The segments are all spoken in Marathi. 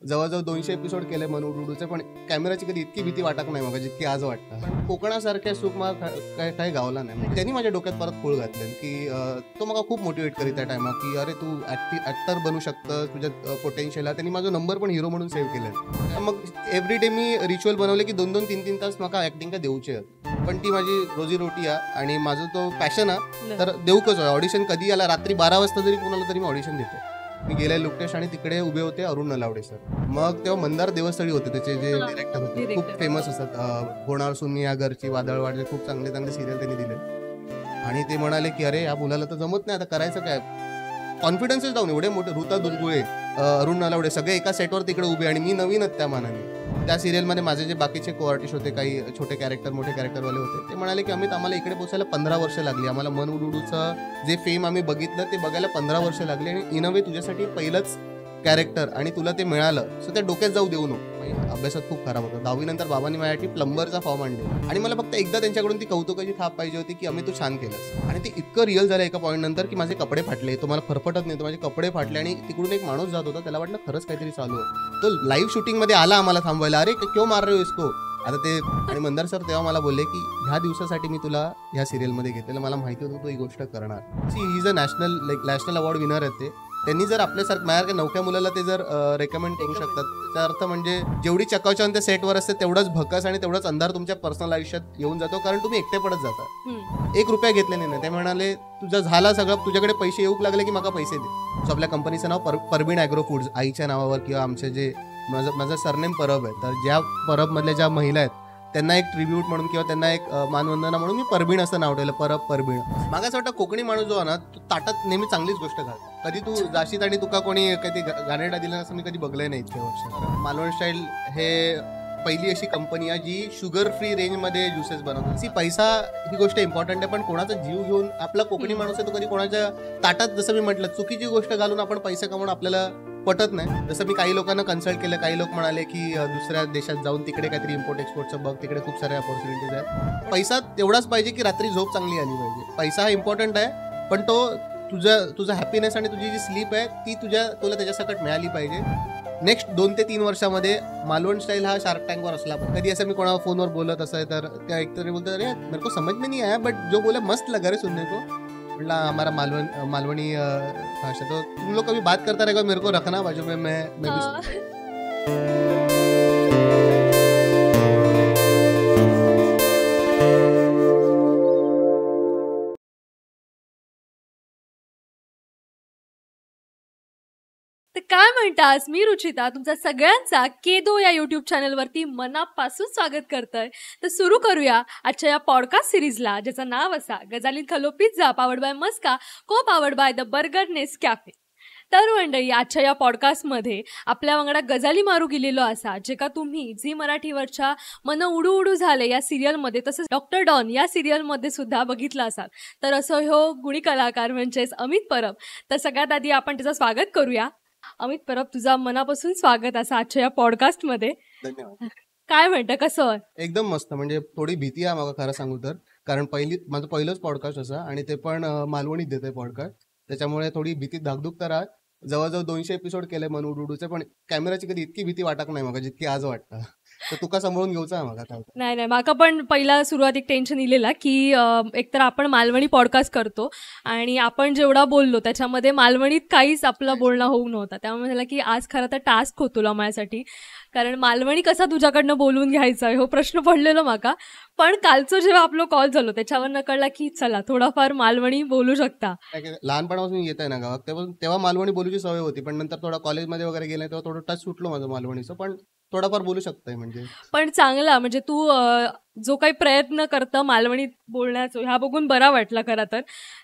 जवळजवळ 200 एपिसोड केले मन उडूडूचे, पण कॅमेराची कधी इतकी भीती वाटत नाही मला जितकी आज वाटतं. पण कोकणासारख्या सुख मला काही गावला नाही. म्हणजे त्यांनी माझ्या डोक्यात परत खूळ घातले की तो मला खूप मोटिवेट करीत त्या टायमात की अरे तू ऍक्टर बनू शकतं, तुझ्या पोटेन्शियल आहे. त्यांनी माझा नंबर पण हिरो म्हणून सेव्ह केला. मग एव्हरी डे मी रिच्युअल बनवले की 2-2, 3-3 तास मला ऍक्टिंग का देऊचे, पण ती माझी रोजीरोटी आहे आणि माझं तो पॅशन आहे. तर देऊकच ऑडिशन कधी आला, रात्री 12 वाजता जरी कोणाला तरी मी ऑडिशन देतो. मी गेले लुकटेश आणि तिकडे उभे होते अरुण नलावडे सर. मग तेव्हा मंदार देवस्थळी होते, त्याचे जे डिरेक्टर होते खूप फेमस असतात. होणार सुनिया घरची, वादळवाड, खूप चांगले चांगले सिरियल त्यांनी दिले. आणि ते म्हणाले की अरे या मुलाला तर जमत नाही, आता करायचं काय. कॉन्फिडन्सच डाऊन. एवढे मोठे ऋता दुलगुळे, अरुण नलावडे सगळे एका सेटवर तिकडे उभे आणि मी नवीनच त्या मानाने. त्या सिरियलमध्ये माझे जे बाकीचे को आर्टिस्ट होते, काही छोटे कॅरेक्टर मोठे कॅरेक्टरवाले होते, ते म्हणाले की अमित आम्हाला इकडे पोचायला 15 वर्ष लागली. आम्हाला मन उडूडूचं जे फेम आम्ही बघितलं ते बघायला 15 वर्ष लागली आणि इन अ वे तुझ्यासाठी पहिलंच कॅरेक्टर आणि तुला ते मिळालं, सो त्या डोक्यात जाऊ देऊ नको. अभ्यासात खूप खराब होता. 10वी नंतर बाबांनी माझ्यासाठी प्लंबरचा फॉर्म आणले आणि मला फक्त एकदा त्यांच्याकडून ती कौतुकाची थाप पाहिजे होती की अमित तू छान केलंस. आणि ते इतकं रिअल झालं एका पॉईंट नंतर की माझे कपडे फाटले. तो मला फरफटत नाही, तो माझे कपडे फाटले आणि तिकडून एक माणूस जात होता, त्याला वाटलं खरंच काहीतरी चालू आहे. तो लाईव्ह शूटिंग मध्ये आला आम्हाला थांबवायला, अरे क्यों मार रहे हो इसको. आता ते आणि मंदार सर तेव्हा मला बोलले की ह्या दिवसासाठी मी तुला ह्या सिरियलमध्ये घेतलेलं, मला माहिती होतं तू ही गोष्ट करणार. See he is a national award winner आहे ते. त्यांनी जर आपल्यासारखं माझ्यासारख्या नवख्या मुलाला ते जर रेकमेंड करू शकतात, त्याचा अर्थ म्हणजे जेवढी चकाचौंध त्या सेटवर असते तेवढंच भकास आणि तेवढाच अंधार तुमच्या पर्सनल आयुष्यात येऊन जातो, कारण तुम्ही एकटे पडत जाता. 1 रुपया घेतले नाही. ते म्हणाले तुझं झाला सगळं, तुझ्याकडे पैसे येऊ लागले की मला पैसे दे. सो आपल्या कंपनीचं नाव परबीण ॲग्रो फूड्स, आईच्या नावावर, किंवा आमचे जे माझं सरनेम परब आहे, तर ज्या परबमधल्या ज्या महिला आहेत त्यांना एक ट्रिब्यूट म्हणून किंवा त्यांना एक मानवंदना म्हणून मी परबीण असं नाव ठेवलं, परबीण. मला असं वाटतं कोकणी माणूस जो आहे ना, तो ताटात नेहमी चांगलीच गोष्ट घालतो. कधी तू जाशीत आणि तुका कोणी कधी गाणेडा दिला असं मी कधी बघलंय नाही इतक्या वर्षात. मालवण स्टाईल हे पहिली अशी कंपनी आहे जी शुगर फ्री रेंजमध्ये ज्युसेस बनवते. पैसा ही गोष्ट इम्पॉर्टंट आहे, पण कोणाचा जीव घेऊन आपला कोकणी माणूस आहे तो कधी कोणाच्या ताटात, जसं मी म्हटलं, चुकीची गोष्ट घालून आपण पैसे कमवून आपल्याला पटत नाही. जसं मी काही लोकांना कन्सल्ट केलं, काही लोक म्हणाले की दुसऱ्या देशात जाऊन तिकडे काहीतरी इम्पोर्ट एक्सपोर्टचं बघ, तिकडे खूप साऱ्या ऑपॉर्च्युनिटीज आहेत. पैसा तेवढाच पाहिजे की रात्री झोप चांगली आली पाहिजे. पैसा हा इम्पॉर्टंट आहे, पण तो तुझा हॅपीनेस आणि तुझी जी स्लीप आहे ती तुला त्याच्यासकट मिळाली पाहिजे. नेक्स्ट 2 ते 3 वर्षामध्ये मालवण स्टाईल हा शार्क टँकवर असला. कधी असं मी कोणाला फोनवर बोलत असेल तर त्या एकतरी बोलतात अरे मेरे को समझ में नहीं आया बट जो बोला मस्त लगा रे सुनने को. म्हटलं हमारा मालवणी भाषा, तो तुम लोग कभी बात करता रहेगा मेरे को रखना बाजू में, मैं तर काय म्हणतास, मी रुचिता तुमचा सगळ्यांचा केदो या युट्यूब चॅनलवरती मनापासून स्वागत करतोय. तर सुरू करूया आजच्या या पॉडकास्ट सिरीजला, ज्याचं नाव असा गजालीन खलो pizza powered by Maska, co powered by the Burger Ness Cafe. तर मंडळी, आजच्या या पॉडकास्टमध्ये आपल्या वांगडा गजाली मारू गेलेलो असा, जे का तुम्ही झी मराठीवरच्या मन उडू उडू झाले या सिरियलमध्ये, तसंच डॉक्टर डॉन या सिरियलमध्ये सुद्धा बघितलं असाल. तर असं ह्यो गुणी कलाकार म्हणजेच अमित परब. तर सगळ्यात आधी आपण त्याचं स्वागत करूया. अमित परब, तुझा मनापासून स्वागत असं आजच्या या पॉडकास्टमध्ये. धन्यवाद. काय म्हणतं, कसं? एकदम मस्त. म्हणजे थोडी भीती आहे मला खरं सांगू तर, कारण माझं पहिलंच पॉडकास्ट असं आणि ते पण मालवणीत देतोय पॉडकास्ट, त्याच्यामुळे थोडी भीती धाकधूक तर आहे. जवळजवळ 200 एपिसोड केले मन उडूडूचे, पण कॅमेराची कधी इतकी भीती वाटत नाही मला जितकी आज वाटतं. तर तुका सांभाळून घ्यायचं आहे मला. नाही, माका पण पहिला सुरुवात एक टेन्शन इलेला की एकतर आपण मालवणी पॉडकास्ट करतो आणि आपण जेवढा बोललो त्याच्यामध्ये मालवणीत काहीच आपलं बोलणं होऊ नव्हता. त्यामुळे झालं की आज खरं तर टास्क होतो माझ्यासाठी, कारण मालवणी कसा तुझ्याकडनं बोलून घ्यायचा हो प्रश्न पडलेलो माका. पण कालचं जेव्हा आपलं कॉल झालो त्याच्यावर कळला की चला थोडाफार मालवणी बोलू शकता. लहानपणापासून येत आहे ना गावात, तेव्हा मालवणी बोलूची सवय होती, पण नंतर थोडा कॉलेजमध्ये वगैरे गेले तेव्हा थोडं टच सुटलो माझं मालवणीचं, पण थोडाफार बोलू शकतोय. म्हणजे पण चांगला, म्हणजे तू जो काही प्रयत्न करतं मालवणीत बोलण्याचा ह्या बघून बरा वाटला खरं तर.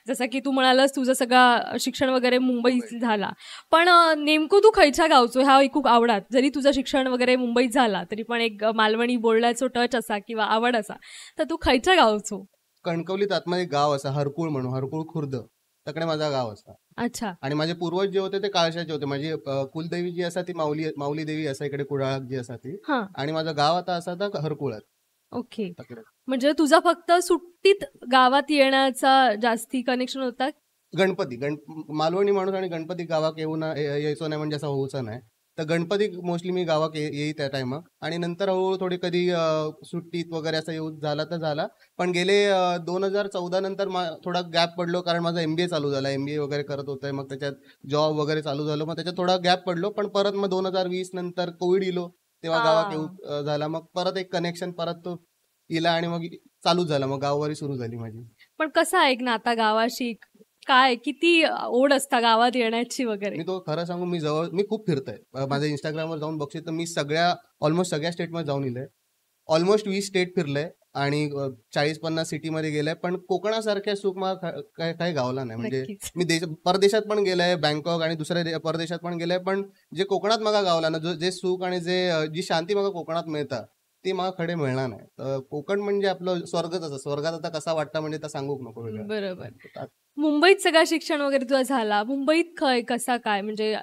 जसं की तू म्हणालास तुझं सगळं शिक्षण वगैरे मुंबईत झाला, पण नेमकं तू खयच्या गावचो ह्या ऐकूक आवडात. जरी तुझं शिक्षण वगैरे मुंबईत झाला तरी पण एक मालवणी बोलण्याचो टच असा किंवा आवड असा, तर तू खयच्या गावचो? कणकवलीत आतमध्ये गाव असा हरकुळ म्हणून, हरकुळ खुर्द, तकडे माझा गाव असा. अच्छा. आणि माझे पूर्वज जे होते ते काळशाचे होते. माझी कुलदेवी जी असा ती माऊली देवी असा इकडे कुडाळात जी असा ती, आणि माझं गाव आता असा तर हरकुळात. ओके. म्हणजे तुझा फक्त सुट्टीत गावात येण्याचा जास्ती कनेक्शन होता? मालवणी माणूस आणि गणपती गावात यायचो नाही म्हणजे असं होऊच नाही. तर गणपती मोस्टली मी गावात येई त्या टायमाक आणि नंतर हळूहळू थोडी कधी सुट्टीत वगैरे असं येऊ झाला तर झाला. पण गेले 2014 नंतर थोडा गॅप पडलो कारण माझा MBA चालू झाला. MBA वगैरे करत होतोय. मग त्याच्यात जॉब वगैरे चालू झालं. मग त्याच्यात थोडा गॅप पडलो. पण परत मग 2020 नंतर कोविड इलो. तेव्हा गावात येऊ हा. झाला. मग परत एक कनेक्शन परत तो इला आणि मग चालूच झाला. मग गाववारी सुरू झाली माझी. पण कसं आहे एक नाता गावाशी? काय किती ओढ असता गावात येण्याची वगैरे? मी तो खरं सांगू मी खूप फिरतोय. माझ्या Instagramवर जाऊन बघशील तर मी ऑलमोस्ट सगळ्या स्टेटमध्ये जाऊन इलोय. ऑलमोस्ट 20 स्टेट फिरलोय आणि 40-50 सिटीमध्ये गेलोय. पण कोकणासारख्या सुख मला काही गावला नाही. म्हणजे नक्कीच. मी परदेशात पण गेलोय, बँकॉक आणि दुसऱ्या परदेशात पण गेलोय. पण जे कोकणात मला गावला ना, जे सुख आणि जी शांती मला कोकणात मिळतं, ती मला खडे मिळणार नाही. कोकण म्हणजे आपलं स्वर्गच असं. स्वर्गात आता कसा वाटतं म्हणजे तर सांगूक नको वेगळं. बरोबर. मुंबईत सगळं शिक्षण वगैरे तुझा झाला. मुंबईत कसा काय म्हणजे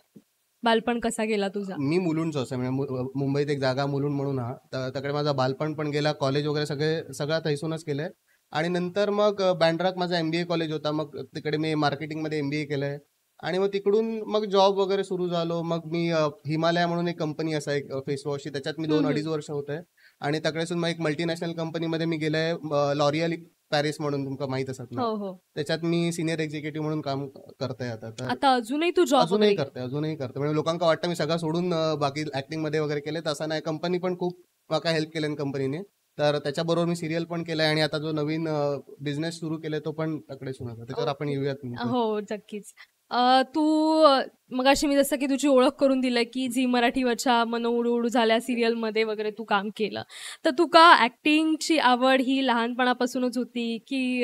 बालपण कसा गेला तुझा? मी मुलुंडचो असं म्हणजे मुंबईत एक जागा मुलुंड म्हणून हा तिकडे माझा बालपण पण गेला, कॉलेज वगैरे सगळं थैसूनच केलंय. आणि नंतर मग बँड्रात माझा MBA कॉलेज होता. मग तिकडे मी मार्केटिंगमध्ये MBA केलंय आणि मग तिकडून मग जॉब वगैरे सुरू झालो. मग मी हिमालया म्हणून एक कंपनी असा एक फेस वॉशची त्याच्यात मी 2-2.5 वर्ष होते आणि तिकडेसून मग एक मल्टीनॅशनल कंपनीमध्ये मी गेलोय लॉरियल पॅरिस म्हणून तुमका माहित असत ना. हो, हो. त्याच्यात मी सिनियर एक्झिक्युटिव्ह म्हणून काम करतोय आता. तर आता अजूनही तू जॉब अजूनही वगैरे अजूनही करते. म्हणजे लोकांना वाटतं मी सगळं सोडून बाकी ऍक्टिंगमध्ये वगैरे केले. तसं नाही. कंपनी पण खूप मला हेल्प केलं कंपनीने. तर त्याच्याबरोबर मी सिरियल पण केलंय आणि आता जो नवीन बिझनेस सुरू केलाय तो पण तकडे सुरू आहे. त्याच्यावर आपण ओके. येऊयात नंतर. हो, नक्कीच. तू मगाशी मी जसं की तुझी ओळख करून दिलं की झी मराठीवरच्या मन उडू उडू झाल्या सिरियलमध्ये वगैरे तू काम केलं. तर तुका ॲक्टिंगची आवड ही लहानपणापासूनच होती की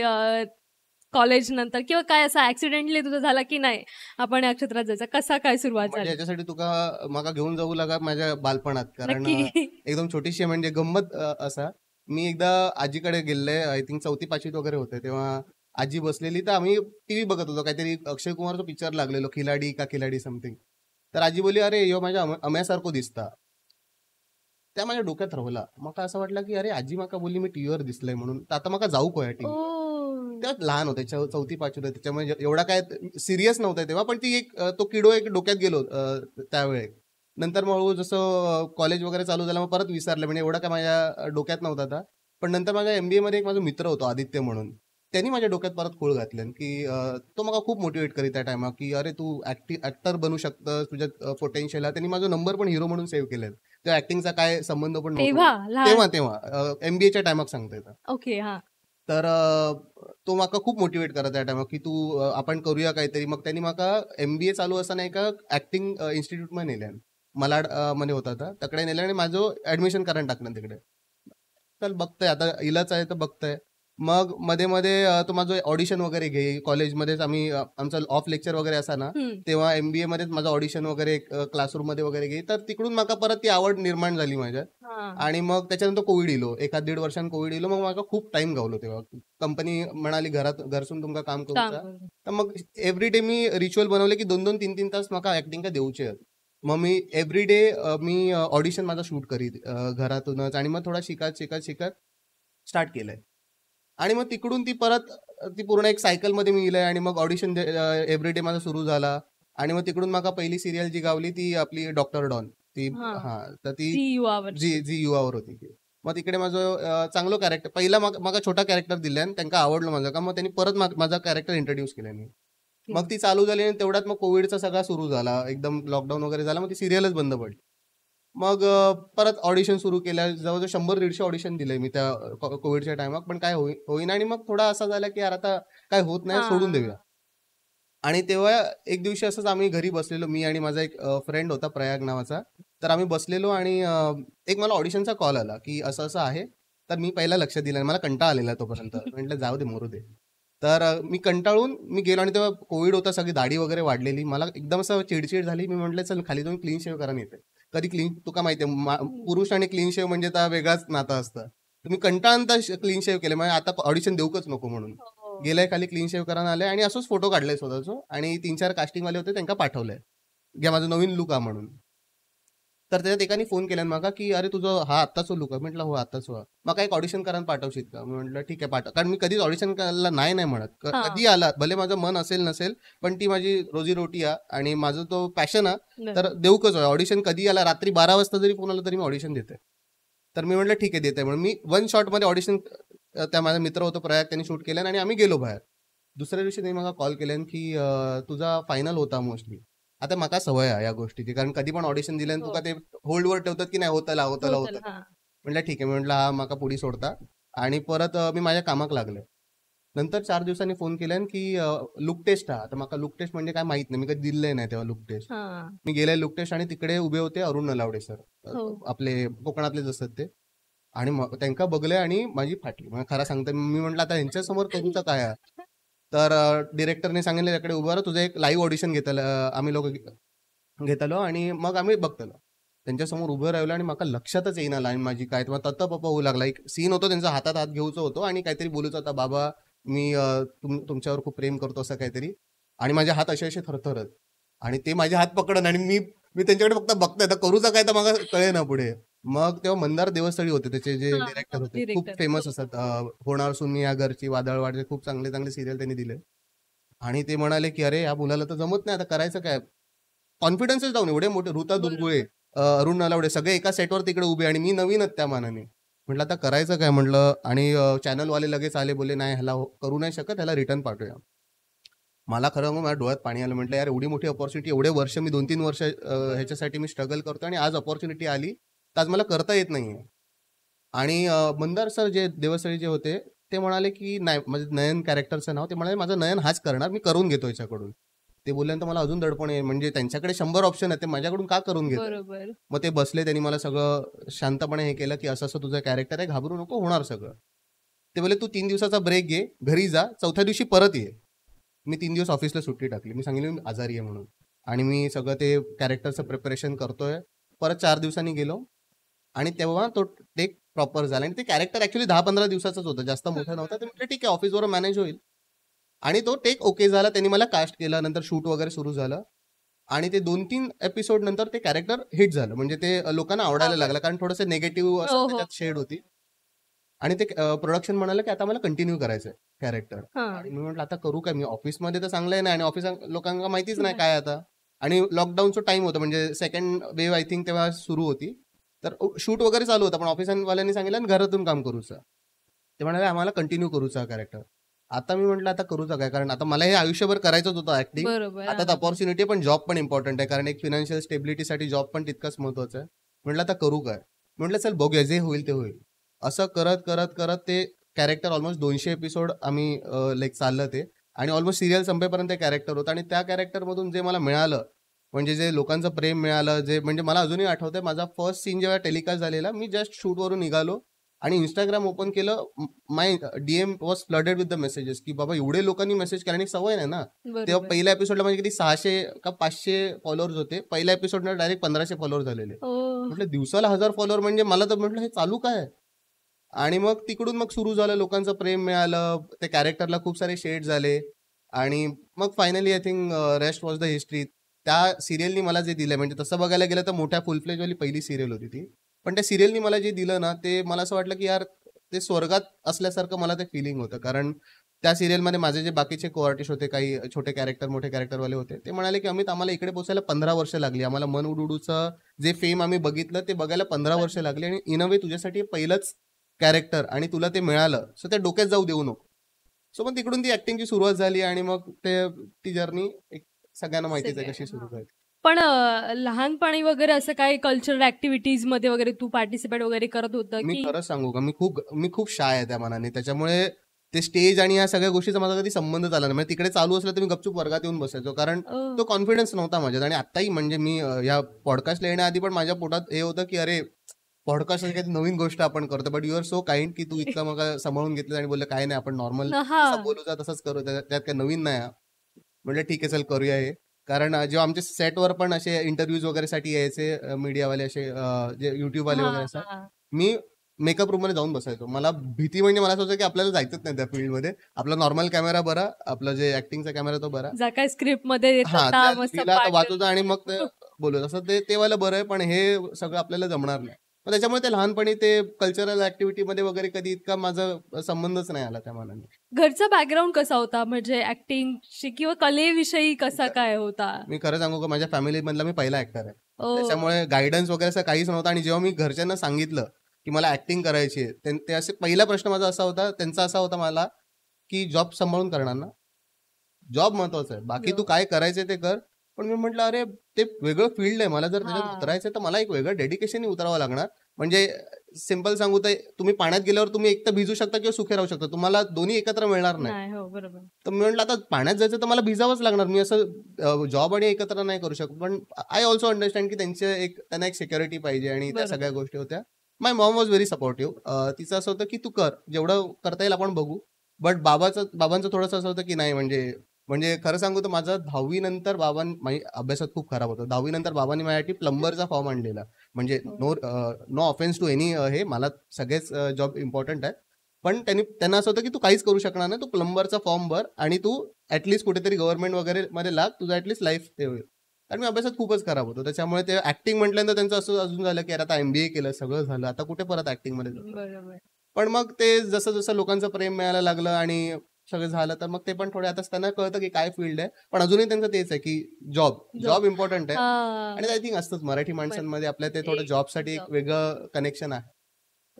कॉलेज नंतर किंवा काय असा ॲक्सिडेंटली तुझं झाला की नाही आपण या क्षेत्रात जायचं? कसा काय सुरुवात म्हणजे झाली? याच्यासाठी तुका मला घेऊन जाऊ लागा माझ्या बालपणात. कारण नक्की. एकदम छोटीशी म्हणजे गंमत असा. मी एकदा आजीकडे गेलोय. आय थिंक 4थी-5वीत वगैरे होते. तेव्हा आजी बसलेली तर आम्ही टीव्ही बघत होतो. काहीतरी अक्षय कुमारचा पिक्चर लागलेलो खिलाडी का खिलाडी समथिंग. तर आजी बोलली, "अरे ह्यो माझ्या अम्यासारखो दिसता." त्या माझ्या डोक्यात राहिला. मका असं वाटलं की अरे आजी माका बोलली मी टीव्हीवर दिसलंय म्हणून. तर आता मका जाऊ कोया टीव्हीवर. ओह! तेव्हा लहान होते 4थी-5वीत होते. त्याच्यामुळे एवढा काय सिरियस नव्हता तेव्हा. पण ती तो किडो एक डोक्यात गेलो त्यावेळी. नंतर मग हळूहळू जसं कॉलेज वगैरे चालू झालं मग परत विसरलं. म्हणजे एवढा काय माझ्या डोक्यात नव्हता आता. पण नंतर माझ्या MBA मध्ये एक माझा मित्र होता आदित्य म्हणून. त्यांनी माझ्या डोक्यात परत खूळ घातले की तो मला खूप मोटिवेट करीत त्या टायमात की अरे तू ऍक्टर बनू शकतस तुझ्यात पोटेन्शियल आहे. त्यांनी माझा नंबर पण हिरो म्हणून सेव्ह केलाय. त्या ऍक्टिंगचा काय संबंध पण तेव्हा नव्हता. लहान. तेव्हा MBAच्या टायमात सांगतोय. ओके. हां. तर तो माका खूप मोटिवेट करा त्या टायमात की तू आपण करूया काहीतरी. मग त्यांनी माका MBA चालू असताना एका ऍक्टिंग इन्स्टिट्यूटमध्ये नेल्यान. malaड मध्ये होता तिकडे नेलं आणि माझं ऍडमिशन करायला टाकलं तिकडे. चल बघतोय आता इलाच आहे तर बघतोय. मग मध्ये तो माझं ऑडिशन वगैरे घे. कॉलेजमध्येच आम्ही आमचं ऑफ लेक्चर वगैरे असा ना, हं. तेव्हा MBA मध्येच माझं ऑडिशन वगैरे क्लासरूममध्ये वगैरे घे. तर तिकडून माका परत ती आवड निर्माण झाली माझ्यात. हां. आणि मग त्याच्यानंतर कोविड इलो. 1-1.5 वर्षांनी कोविड इलो. मग मला खूप टाइम गावलो तेव्हा. कंपनी म्हणाली घरसून तुमका काम काम करूचा. करून. तर मग एव्हरीडे मी रिच्युअल बनवले की 2-2, 3-3 तास माका ऍक्टिंग का देऊचे आहेत. मग मी एव्हरीडे मी ऑडिशन माझा शूट करीत घरातूनच आणि मग थोडा शिकत स्टार्ट केलंय. आणि मग तिकडून ती पूर्ण एक सायकलमध्ये मी इलंय आणि मग ऑडिशन एव्हरीडे माझा सुरू झाला. आणि मग तिकडून माका पहिली सिरियल जी गावली ती आपली डॉक्टर डॉन. ती हां. तर ती ती युवावरची. जी युवावर होती ती. मग तिकडे माझं चांगलं कॅरेक्टर पहिला माका छोटा कॅरेक्टर दिले आणि त्यांना आवडलं माझं का मग त्यांनी परत माझा कॅरेक्टर इंट्रोड्यूस केला मी. मग ती चालू झाली आणि तेवढ्यात मग कोविडचा सगळा सुरू झाला. एकदम लॉकडाऊन वगैरे झाला. मग ती सिरियलच बंद पडली. मग परत ऑडिशन सुरू केलं. जवळजवळ 100-150 ऑडिशन दिले मी त्या कोविडच्या टायमात. पण काय होईना आणि मग थोडा असा झाला की यार आता काय होत नाही सोडून हां. देऊया. आणि तेव्हा एक दिवशी असंच आम्ही घरी बसलेलो मी आणि माझा एक फ्रेंड होता प्रयाग नावाचा. तर आम्ही बसलेलो आणि एक मला ऑडिशनचा कॉल आला की असं आहे. तर मी पहिला लक्ष दिलं नाही. मला कंटाळा आलेला तोपर्यंत. म्हटलं जाऊ दे मरू दे. तर मी कंटाळून मी गेलो आणि तेव्हा कोविड होता. सगळी दाढी वगैरे वाढलेली. मला एकदम असं चिडचिड झाली. मी म्हटलं चल खाली जाऊन क्लीन शेव करा येते. कधी तुका माहिती आहे पुरुष आणि क्लीन शेव म्हणजे तर वेगळाच नातं असतं. तुम्ही कंटाळता क्लीन शेव केले म्हणजे आता ऑडिशन देऊकच नको म्हणून. हो. गेलाय खाली क्लीन शेव करायला आले आणि असंच फोटो काढले स्वतःचं आणि 3-4 कास्टिंगवाले होते त्यांना पाठवलंय. घ्या माझं नवीन लुक म्हणून. तर त्याच्यात एकाने फोन केला मागा की अरे तुझं हा आत्ताचं लुक आहे. म्हटलं हो आत्ताच हो. मग एक ऑडिशन करायला पाठवशील का? मी म्हटलं ठीक आहे पाठव. कारण मी कधीच ऑडिशन करायला नाही म्हणत. हा. कधी आला भले माझं मन असेल नसेल, पण ती माझी रोजीरोटी आहे आणि माझं तो पॅशन आहे, तर देऊ कसं ऑडिशन कधी आला रात्री 12 वाजता जरी फोन आला तरी मी ऑडिशन देते. तर मी म्हटलं ठीक आहे देते म्हणून मी वन शॉटमध्ये ऑडिशन त्या माझा मित्र होतो प्रयाग त्यांनी शूट केलं आणि आम्ही गेलो बाहेर. दुसऱ्या दिवशी त्यांनी मला कॉल केल्यान की तुझा फायनल होता मोस्टली. आता मला सवय आहे या गोष्टीची कारण कधी पण ऑडिशन दिल्यान तुका ते होल्डवर ठेवतात की नाही होतला होतला होतला. म्हटलं ठीक आहे म्हटलं हा माका पुढे सोडता आणि परत मी माझ्या कामाक लागले. नंतर 4 दिवसांनी फोन केल्यान की लुक टेस्ट हा. तर मला लुक टेस्ट म्हणजे काय माहित नाही, मी कधी दिलंय नाही तेव्हा लुक टेस्ट. मी गेले लुक टेस्ट आणि तिकडे उभे होते अरुण नलावडे सर, आपले कोकणातलेच असतात ते. आणि त्यांना बघले आणि माझी फाटली. मग खरं सांगते मी म्हटलं आता यांच्यासमोर करूचं काय आहे? तर डिरेक्टरने सांगितलं त्याकडे उभं तुझं एक लाईव्ह ऑडिशन घेतलं आम्ही लोक घेतलो आणि मग आम्ही बघतलो. त्यांच्यासमोर उभं राहिलो आणि मला लक्षातच येईना लाईन माझी काय तेव्हा तत्ता पप्पा होऊ लागला. एक सीन होतो त्यांचा हातात हात घेऊचा होतो आणि काहीतरी बोलूच होता बाबा मी तुमच्यावर खूप प्रेम करतो असं काहीतरी. आणि माझे हात असे थरथरत आणि ते माझे हात पकडन आणि मी त्यांच्याकडे फक्त बघतोय तर करूचा काय तर मला कळे ना पुढे. मग तेव्हा मंदार देवस्थळी होते त्याचे जे डिरेक्टर होते खूप फेमस असतात. होणार सुनी या घरची, वादळवाडचे खूप चांगले चांगले सिरियल त्यांनी दिले. आणि ते म्हणाले की अरे या मुलाला तर जमत नाही आता करायचं काय. कॉन्फिडन्सच डाऊन. एवढे मोठे ऋता दुर्गुळे, अरुण नलावडे सगळे एका सेटवर तिकडे उभे आणि मी नवीनच त्या मानाने. म्हटलं आता करायचं काय म्हटलं. आणि चॅनलवाले लगेच आले बोलले नाही ह्याला करू नाही शकत, ह्याला रिटर्न पाठवूया. मला खरं मग माझ्या डोळ्यात पाणी आलं. म्हटलं यार एवढी मोठी अपॉर्च्युनिटी, एवढे वर्ष मी 2-3 वर्ष ह्याच्यासाठी मी स्ट्रगल करतो आणि आज अपॉर्च्युनिटी आली तर आज मला करता येत नाहीये. आणि मंदार सर जे देवस्थळी जे होते ते म्हणाले की नाही म्हणजे नयन कॅरेक्टरचं नाव, ते म्हणाले माझं नयन हाच करणार, मी करून घेतो याच्याकडून. ते बोलल्यानंतर मला अजून दडपण आहे. म्हणजे त्यांच्याकडे 100 ऑप्शन आहेत, ते माझ्याकडून का करून घेत. मग ते बसले, त्यांनी मला सगळं शांतपणे हे केलं की असं असं तुझं कॅरेक्टर आहे, घाबरू नको, होणार सगळं. ते बोलले तू 3 दिवसाचा ब्रेक घे, घरी जा, चौथ्या दिवशी परत ये. मी 3 दिवस ऑफिसला सुट्टी टाकली. मी सांगितलं मी आजारी आहे म्हणून. आणि मी सगळं ते कॅरेक्टरचं प्रिपरेशन करतोय. परत 4 दिवसांनी गेलो आणि तेव्हा तो टेक प्रॉपर झाला. आणि ते कॅरेक्टर ऍक्च्युली 10-15 दिवसाचंच होतं, जास्त मोठं नव्हतं. तर म्हटलं ठीक आहे ऑफिसवर मॅनेज होईल. आणि तो टेक ओके झाला, त्यांनी मला कास्ट केलं. नंतर शूट वगैरे सुरू झालं आणि ते 2-3 एपिसोड नंतर ते कॅरेक्टर हिट झालं. म्हणजे ते लोकांना आवडायला लागलं कारण थोडंसं निगेटिव्ह असं त्याच्यात शेड होती. आणि ते प्रोडक्शन म्हणाले की आता मला कंटिन्यू करायचंय कॅरेक्टर. आणि मी म्हटलं आता करू काय, मी ऑफिसमध्ये तर चांगलं आहे नाही आणि ऑफिस लोकांना माहितीच नाही काय आता. आणि लॉकडाऊनचा टाइम होता, म्हणजे सेकंड वेव्ह आय थिंक तेव्हा सुरू होती. तर शूट वगैरे चालू होता, पण ऑफिसवाल्यांनी सांगितलं घरातून काम करूचा. ते म्हणाले आम्हाला कंटिन्यू करूचा कॅरेक्टर. आता मी म्हटलं आता करूचा काय, कारण आता मला हे आयुष्यभर करायचंच होतं ऍक्टिंग. आता अपॉर्च्युनिटी पण जॉब पण इम्पॉर्टंट आहे, कारण एक फायनान्शियल स्टेबिलिटीसाठी जॉब पण तितकंच महत्वाचं आहे. म्हटलं आता करू काय. म्हटलं चल बघूया, जे होईल ते होईल. असं करत करत करत ते कॅरेक्टर ऑलमोस्ट 200 एपिसोड आम्ही लाईक चाललं ते. आणि ऑलमोस्ट सिरियल संपेपर्यंत ते कॅरेक्टर होतं. आणि त्या कॅरेक्टरमधून जे मला मिळालं, म्हणजे जे लोकांचं प्रेम मिळालं, जे म्हणजे मला अजूनही आठवतंय माझा फर्स्ट सीन जेव्हा टेलिकास्ट झालेला, मी जस्ट शूटवरून निघालो आणि इंस्टाग्राम ओपन केलं, my DM was flooded with the messages की बाबा एवढे लोकांनी मेसेज केला. आणि सवय नाही ना. तेव्हा पहिल्या एपिसोडला म्हणजे किती 600 का 500 फॉलोअर्स होते. पहिल्या एपिसोडला डायरेक्ट 1500 फॉलोअर झालेले. म्हटलं दिवसाला 1000 फॉलोअर म्हणजे मला तर म्हटलं हे चालू काय. आणि मग तिकडून मग सुरू झालं, लोकांचं प्रेम मिळालं, त्या कॅरेक्टरला खूप सारे शेड झाले. आणि मग finally I think rest was the history. त्या सिरियलनी मला जे दिलं, म्हणजे तसं बघायला गेलं तर मोठ्या फुल फ्लेजवाली पहिली सिरियल होती ती. पण त्या सिरियलनी मला जे दिलं ना, ते मला असं वाटलं की यार ते स्वर्गात असल्यासारखं मला ते फिलिंग होतं. कारण त्या सिरियलमध्ये माझे जे बाकीचे को आर्टिस्ट होते, काही छोटे कॅरेक्टर मोठे कॅरेक्टरवाले होते, ते म्हणाले की अमित आम्हाला इकडे पोचायला 15 वर्ष लागली. आम्हाला मन उडूडूचं जे फेम आम्ही बघितलं ते बघायला 15 वर्ष लागली. आणि इन अ वे तुझ्यासाठी पहिलंच कॅरेक्टर आणि तुला ते मिळालं, सो ते डोक्यात जाऊ देऊ नको. सो मग तिकडून ती ऍक्टिंगची सुरुवात झाली आणि मग ती जर्नी सगळ्यांना माहितीच आहे कशी सुरू झाली. पण लहानपणी वगैरे असं काही कल्चरल ऍक्टिव्हिटीज मध्ये वगैरे तू पार्टिसिपेट वगैरे करत होतं? मी खरंच सांगू का, मी खूप शाय आहे त्या मनाने. त्याच्यामुळे ते स्टेज आणि या सगळ्या गोष्टीचा माझा कधी संबंध झाला नाही. म्हणजे तिकडे चालू असलं तर मी गपचूप वर्गात येऊन बसायचो, कारण तो कॉन्फिडन्स नव्हता माझ्यात. आणि आताही म्हणजे मी या पॉडकास्टला येण्याआधी पण माझ्या पोटात हे होतं की अरे पॉडकास्ट काही नवीन गोष्ट आपण करतो, but you are so kind की तू इतकं मग सांभाळून घेतलं आणि बोललं काय नाही आपण नॉर्मल बोलू जा तसंच करू, त्यात काय नवीन नाही. म्हटलं ठीक आहे चल करूया हे. कारण जेव्हा आमच्या सेटवर पण असे इंटरव्ह्यूज वगैरे साठी यायचे मीडियावाले, असे जे युट्यूबवाले वगैरे असतात, मी मेकअप रूम मध्ये जाऊन बसायचो. मला भीती म्हणजे मला असं होतं की आपल्याला जायचंच नाही त्या फील्डमध्ये. आपला नॉर्मल कॅमेरा बरा, आपला जे ऍक्टिंगचा कॅमेरा तो बरा, काय स्क्रिप्ट मध्ये वाचवतो. आणि मग बोलू तसं ते वाला बरं आहे, पण हे सगळं आपल्याला जमणार नाही. मग त्याच्यामुळे ते लहानपणी ते कल्चरल ऍक्टिव्हिटीमध्ये वगैरे कधी इतका माझा संबंधच नाही आला त्या मानाने. घरचा बॅकग्राऊंड कसा होता, म्हणजे ऍक्टिंगशी किंवा कलेविषयी कसा काय होता? मी खरं सांगू का, माझ्या फॅमिलीमधला मी पहिला ऍक्टर आहे. ओ, त्याच्यामुळे गायडन्स वगैरे असं काहीच नव्हतं. आणि जेव्हा मी घरच्यांना सांगितलं की मला ऍक्टिंग करायची आहे, ते असे पहिला प्रश्न माझा असा होता, त्यांचा असा होता मला, की जॉब सांभाळून करणार ना? जॉब महत्वाचा आहे, बाकी तू काय करायचंय ते कर. पण मी म्हटलं, अरे ते वेगळं फील्ड आहे, मला जर त्याच्यात हा, उतरायचंय तर मला एक वेगळं डेडिकेशन उतरावं लागणार. म्हणजे सिम्पल सांगू तर तुम्ही पाण्यात गेल्यावर तुम्ही एक तर भिजू शकता किंवा सुखे राहू शकता, तुम्हाला दोन्ही एकत्र मिळणार नाही. नाही, हो बरोबर. तर मी म्हटलं आता पाण्यात जायचं तर मला भिजावंच लागणार, मी असं जॉब आणि एकत्र नाही करू शकत. पण आय ऑल्सो अंडरस्टँड की त्यांना एक सिक्युरिटी पाहिजे आणि त्या बरोबर. सगळ्या गोष्टी होत्या. माय मॉम वॉज व्हेरी सपोर्टिव्ह. तिचं असं होतं की तू कर, जेवढं करता येईल आपण बघू. बट बाबांचं थोडंसं असं होतं की नाही, म्हणजे म्हणजे खरं सांगू तर माझं 10वी नंतर माझी अभ्यासात खूप खराब होतं. 10वी नंतर बाबांनी माझ्यासाठी प्लंबरचा फॉर्म आणलेला. म्हणजे नो ऑफेन्स टू एनी, हे मला सगळेच जॉब इम्पॉर्टंट आहे. पण त्यांना असं होतं की तू काहीच करू शकणार नाही, तू प्लंबरचा फॉर्म भर आणि तू ऍटलीस्ट कुठेतरी गव्हर्नमेंट वगैरे मध्ये लाग, तुझं ऍटलीस्ट लाईफ ते होईल. आणि मी अभ्यासात खूपच खराब होतो, त्याच्यामुळे ते ऍक्टिंग म्हटल्यानंतर त्यांचं असं अजून झालं की आता MBA केलं, सगळं झालं, आता कुठे परत ऍक्टिंग मध्ये जातो. बरोबर. पण मग ते जसं जसं लोकांचं प्रेम मिळायला लागलं आणि सगळं झालं, तर मग ते पण थोडे आता त्यांना कळतं की काय फील्ड आहे. पण अजूनही त्यांचं तेच आहे की जॉब जॉब. इम्पॉर्टंट आहे. हा, आणि आय थिंक असतंच मराठी माणसांमध्ये आपल्या ते थोडं जॉबसाठी एक job. वेगळं कनेक्शन आहे.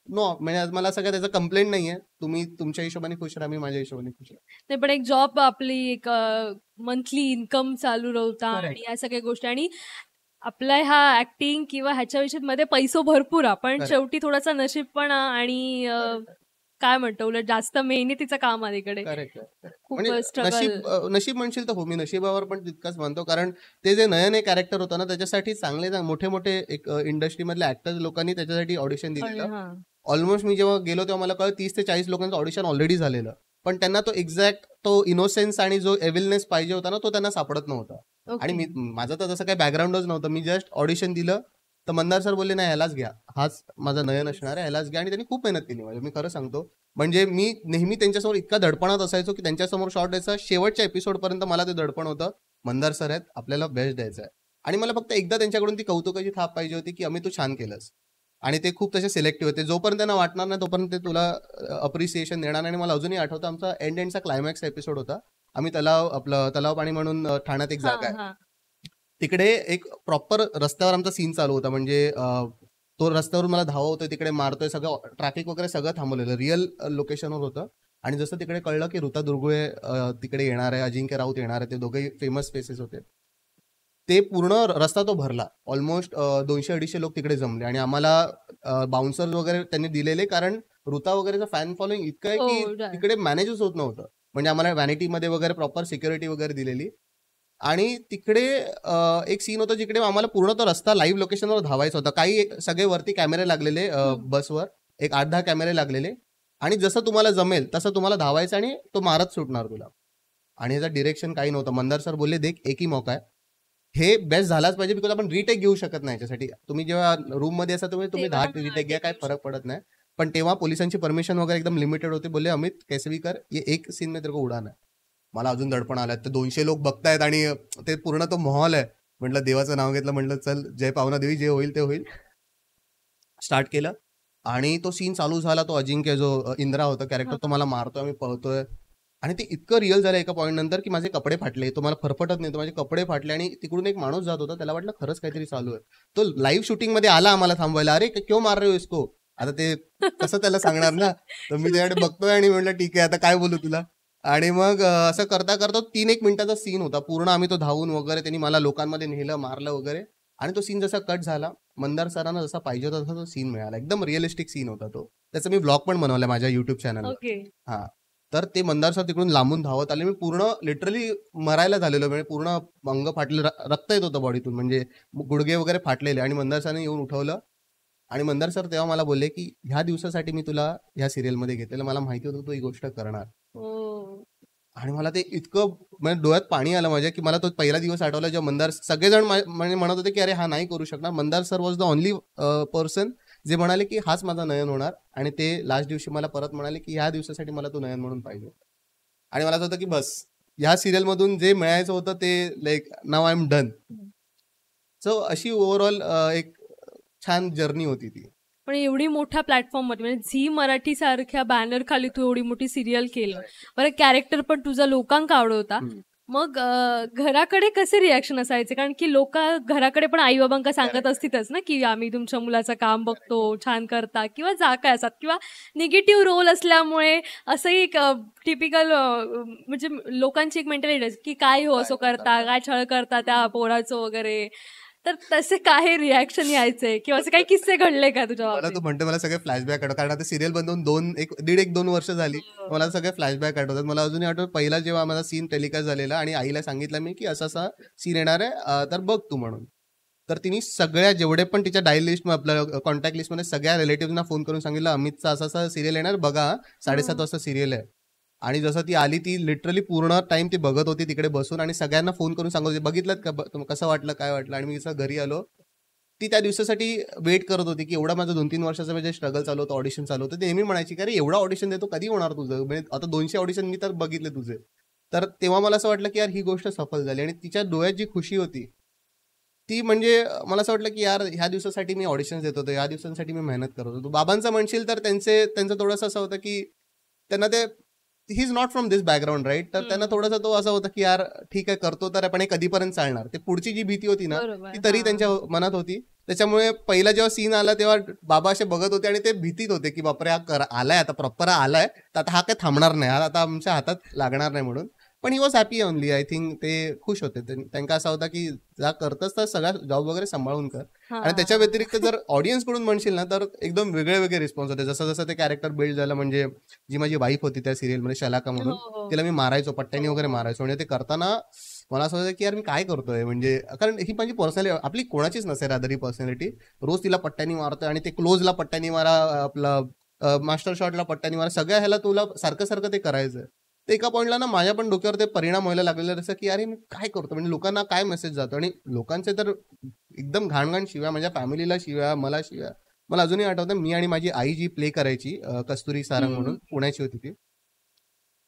नो, म्हणजे आज मला असं काय त्याचा कंप्लेंट नाहीये. तुम्ही तुमच्या हिशोबाने खुश राहा, मी माझ्या हिशोबाने खुश राहा. नाही, पण एक जॉब आपली एक मंथली इन्कम चालू राहता Correct. आणि या सगळ्या गोष्टी, आणि आपला ह्या ऍक्टिंग किंवा ह्याच्या विषयी मध्ये पैसो भरपूर आहे, पण Correct. शेवटी थोडासा नशीबपणा आणि काय म्हणतो उलट जास्त मेहनतीचं काम आहे तिकडे. करेक्ट. खूप म्हणजे स्ट्रगल. नशीब म्हणशील तर हो, मी नशिबावर पण तितकंच मानतो. कारण ते जे नयन एक कॅरेक्टर होतं ना, त्याच्यासाठी चांगले मोठे मोठे एक इंडस्ट्रीमधले ऍक्टर्स लोकांनी त्याच्यासाठी ऑडिशन दिलेलं. हा, ऑलमोस्ट मी जेव्हा गेलो तेव्हा मला कळलं 30 ते 40 लोकांचं ऑडिशन ऑलरेडी झालेलं. पण त्यांना तो एक्झॅक्ट तो इनोसेन्स आणि जो एविलनेस पाहिजे होता ना, तो त्यांना सापडत नव्हता. आणि ओके. माझं तर तसं काही बॅकग्राऊंडच नव्हतं. मी जस्ट ऑडिशन दिलं, तर मंदार सर बोलले, नाही ह्यालाच घ्या, हाच माझा नयन असणार आहे, ह्यालाच घ्या. आणि त्यांनी खूप मेहनत केली माझी, मी खरं सांगतो. म्हणजे मी नेहमी त्यांच्यासमोर इतका दडपणात असायचो की त्यांच्यासमोर शॉट द्यायचा, शेवटच्या एपिसोडपर्यंत मला ते दडपण होतं, मंदार सर आहेत, आपल्याला बेस्ट द्यायचं आहे. आणि मला फक्त एकदा त्यांच्याकडून ती कौतुकाची थाप पाहिजे होती की अमित तू छान केलंस. आणि ते खूप तसे सिलेक्टिव्ह होते, जोपर्यंत त्यांना वाटणार नाही तोपर्यंत ते तुला अप्रिसिएशन देणार नाही. आणि मला अजूनही आठवतं, आमचा एंडचा क्लायमॅक्स एपिसोड होता. आम्ही तलाव पाणी म्हणून ठाण्यात एक हा, जागा आहे, हा. तिकडे एक प्रॉपर रस्त्यावर आमचा सीन चालू होता. म्हणजे तो रस्त्यावरून मला धावतोय, तिकडे मारतोय, सगळं ट्रॅफिक वगैरे सगळं थांबवलेलं, रिअल लोकेशनवर होतं. आणि जसं तिकडे कळलं की ऋता दुर्गुळे तिकडे येणार आहे, अजिंक्य राऊत येणार आहे, ते दोघेही फेमस फेसेस होते, ते पूर्ण रस्ता तो भरला. ऑलमोस्ट 200-250 लोक तिकडे जमले. आणि आम्हाला बाउन्सर वगैरे त्यांनी दिलेले, कारण ऋता वगैरेचं फॅन फॉलोइंग इतकं आहे की हो, right. तिकडे मॅनेजच होत नव्हतं. म्हणजे आम्हाला व्हॅनिटीमध्ये वगैरे प्रॉपर सिक्युरिटी वगैरे दिलेली. आणि तिकडे एक सीन होता जिकडे आम्हाला पूर्ण तो रस्ता लाईव्ह लोकेशनवर धावायचा होता. काही सगळे वरती कॅमेरे लागलेले बसवर, एक 8-10 कॅमेरे लागलेले. आणि जसं तुम्हाला जमेल तसं तुम्हाला धावायचं आणि तो मारत सुटणार तुला. आणि याचा डिरेक्शन काही नव्हतं. मंदार सर बोलले, देख एक ही मौका आहे, हे बेस्ट झालाच पाहिजे, बिकॉज आपण रिटेक घेऊ शकत नाही याच्यासाठी. तुम्ही जेव्हा रूम मध्ये असा तुम्ही तेव्हा 10 रिटेक घ्या, काय फरक पडत नाही. पण तेव्हा पोलिसांची परमिशन वगैरे एकदम लिमिटेड होते. बोलले, अमित कैसे भी कर, ये एक सीन में तेरे को उडाना है. मला अजून दडपण आलं, ते 200 लोक बघतायत आणि ते पूर्ण तो माहोल आहे. म्हटलं देवाचं नाव घेतलं, म्हटलं चल जय पावना देवी, जे होईल ते होईल. स्टार्ट केलं आणि तो सीन चालू झाला. तो अजिंक्य जो इंद्रा होता कॅरेक्टर, तो मला मारतोय, आम्ही पळतोय. आणि ते इतकं रिअल झालं एका पॉईंट नंतर की माझे कपडे फाटले. तो मला फरफटत नाही, तो माझे कपडे फाटले. आणि तिकडून एक माणूस जात होता, त्याला वाटलं खरंच काहीतरी चालू आहे. तो लाईव्ह शूटिंग मध्ये आला आम्हाला थांबवायला, अरे क्यों मार रहे हो इसको. आता ते कसं त्याला सांगणार ना. तर मी त्याकडे बघतोय आणि म्हटलं ठीक आहे, आता काय बोलू तुला. आणि मग असं करता करता 3-1 मिनिटाचा सीन होता पूर्ण. आम्ही तो धावून वगैरे, त्यांनी मला लोकांमध्ये नेलं, मारलं वगैरे. आणि तो सीन जसा कट झाला, मंदार सरांना जसा पाहिजे होता तसा तो सीन मिळाला. एकदम रिअलिस्टिक सीन होता तो. त्याचा मी व्लॉग पण बनवला माझ्या युट्यूब चॅनलवर. ओके. हा, तर ते मंदार सर तिकडून लांबून धावत आले. मी पूर्ण लिटरली मरायला झालेलो, म्हणजे पूर्ण अंग फाटलेलं, रक्त येत होतं बॉडीतून, म्हणजे गुडघे वगैरे फाटलेले. आणि मंदार सरने येऊन उठवलं. आणि मंदार सर तेव्हा मला बोलले की ह्या दिवसासाठी मी तुला ह्या सिरियलमध्ये घेतलेलं, मला माहिती होतं तू ही गोष्ट करणार. हो. आणि मला ते इतकं म्हणजे डोळ्यात पाणी आलं माझ्या, की मला तो पहिला दिवस आठवला जेव्हा मंदार, सगळेजण म्हणजे म्हणत होते की अरे हा नाही करू शकणार. Mandar sir was the only person जे म्हणाले की हाच माझा नयन होणार. आणि ते लास्ट दिवशी मला परत म्हणाले की ह्या दिवसासाठी मला तो नयन म्हणून पाहिजे. आणि मला असं होतं की बस ह्या सिरियल मधून जे मिळायचं होतं ते like now I am done. So अशी ओव्हरऑल एक छान जर्नी होती ती. पण एवढी मोठ्या प्लॅटफॉर्ममध्ये म्हणजे झी मराठी सारख्या बॅनर खाली तू एवढी मोठी सिरियल केलं, बरं कॅरेक्टर पण तुझा लोकांक आवडता. मग घराकडे कसे रिॲक्शन असायचे? कारण की लोक घराकडे पण आई बाबांका सांगत असतीलच ना की आम्ही तुमच्या मुलाचं काम बघतो, छान करता, किंवा जा काय असतात, किंवा निगेटिव्ह रोल असल्यामुळे असंही एक टिपिकल म्हणजे लोकांची एक मेंटॅलिटी की काय हो असं करता, काय छळ करता त्या पोराचं वगैरे. तर तसे काय रिॲक्शन यायचे किंवा असे काही किस्से घडले का तुझ्या मला बाबतीत? तू म्हणतो मला सगळे फ्लॅशबॅक आठवतात, कारण आता सिरियल बनवून दीड एक 2 वर्ष झाली. मला सगळे फ्लॅशबॅक आठवतात. मला अजूनही आठवत पहिला जेव्हा माझा सीन टेलिकास्ट झालेला आणि आईला सांगितलं मी की असा असा सीन येणार आहे, तर बघ तू म्हणून. तर तिने सगळ्या जेवढे पण तिच्या डायल लिस्ट आपल्या कॉन्टॅक्ट लिस्टमध्ये सगळ्या रिलेटिव्हना फोन करून सांगितलं अमितचा असा असा सिरियल येणार बघा, 7:30 वाजता सिरियल आहे. आणि जसं ती आली ती लिटरली पूर्ण टाइम ती बघत होती तिकडे बसून आणि सगळ्यांना फोन करून सांगत होती बघितलं का, कसं वाटलं, काय वाटलं. आणि मी जसं घरी आलो, ती त्या दिवसासाठी वेट करत होती की एवढा माझं 2-3 वर्षाचं म्हणजे स्ट्रगल चालू होतं, ऑडिशन चालू होतं. ते नेहमी म्हणायची की अरे एवढा ऑडिशन देतो, कधी होणार तुझं, म्हणजे आता 200 ऑडिशन मी तर बघितले तुझे. तर तेव्हा मला असं वाटलं की यार ही गोष्ट सफल झाली. आणि तिच्या डोळ्यात जी खुशी होती ती म्हणजे मला असं वाटलं की यार ह्या दिवसासाठी मी ऑडिशन्स देत होतो, ह्या दिवसांसाठी मी मेहनत करत होतो. बाबांचं म्हणशील तर त्यांचं थोडंसं असं होतं की त्यांना ते he is not from this background right. तर त्यांना थोडासा तो असं होतं की यार ठीक आहे करतो तर पण हे कधीपर्यंत चालणार. ते पुढची जी भीती होती ना ती तरी त्यांच्या मनात होती. त्याच्यामुळे पहिला जेव्हा सीन आला तेव्हा बाबा असे बघत होते आणि ते भीतीत होते की बापरे हा आलाय, आता प्रॉपर आलाय, तर आता हा काय थांबणार नाही, आता आमच्या हातात लागणार नाही म्हणून. पण he was happy only. I think ते खुश होते. त्यांना असं होता की जा करतच तर सगळा जॉब वगैरे सांभाळून कर. आणि त्याच्या व्यतिरिक्त जर ऑडियन्स कडून म्हणशील ना तर एकदम वेगळे वेगळे रिस्पॉन्स होते. जसं जसं ते कॅरेक्टर बिल्ड झालं, म्हणजे जी माझी वाईफ होती त्या सिरियलमध्ये शलाका म्हणून, तिला मी मारायचो, पट्ट्यानी वगैरे मारायचो. आणि ते करताना मला असं होतं की यार मी काय करतोय, म्हणजे कारण ही माझी पर्सनॅलिटी आपली कोणाचीच नसेल रादर पर्सनॅलिटी. रोज तिला पट्ट्यानी मारतोय आणि ते क्लोजला पट्ट्यानी मारा, आपलं मास्टर शॉटला पट्ट्यानी मारा, सगळ्या ह्याला तुला सारखं सारखं ते करायचं. ते एका पॉईंटला ना माझ्या पण डोक्यावर ते परिणाम व्हायला लागलेला, जसं की अरे मी काय करतो, म्हणजे लोकांना काय मेसेज जातो. आणि लोकांचे तर एकदम घाण शिव्या, माझ्या फॅमिलीला शिव्या, मला शिव्या. मला अजूनही आठवतं मी आणि माझी आई जी प्ले करायची, कस्तुरी सारंग म्हणून पुण्याची होती ती,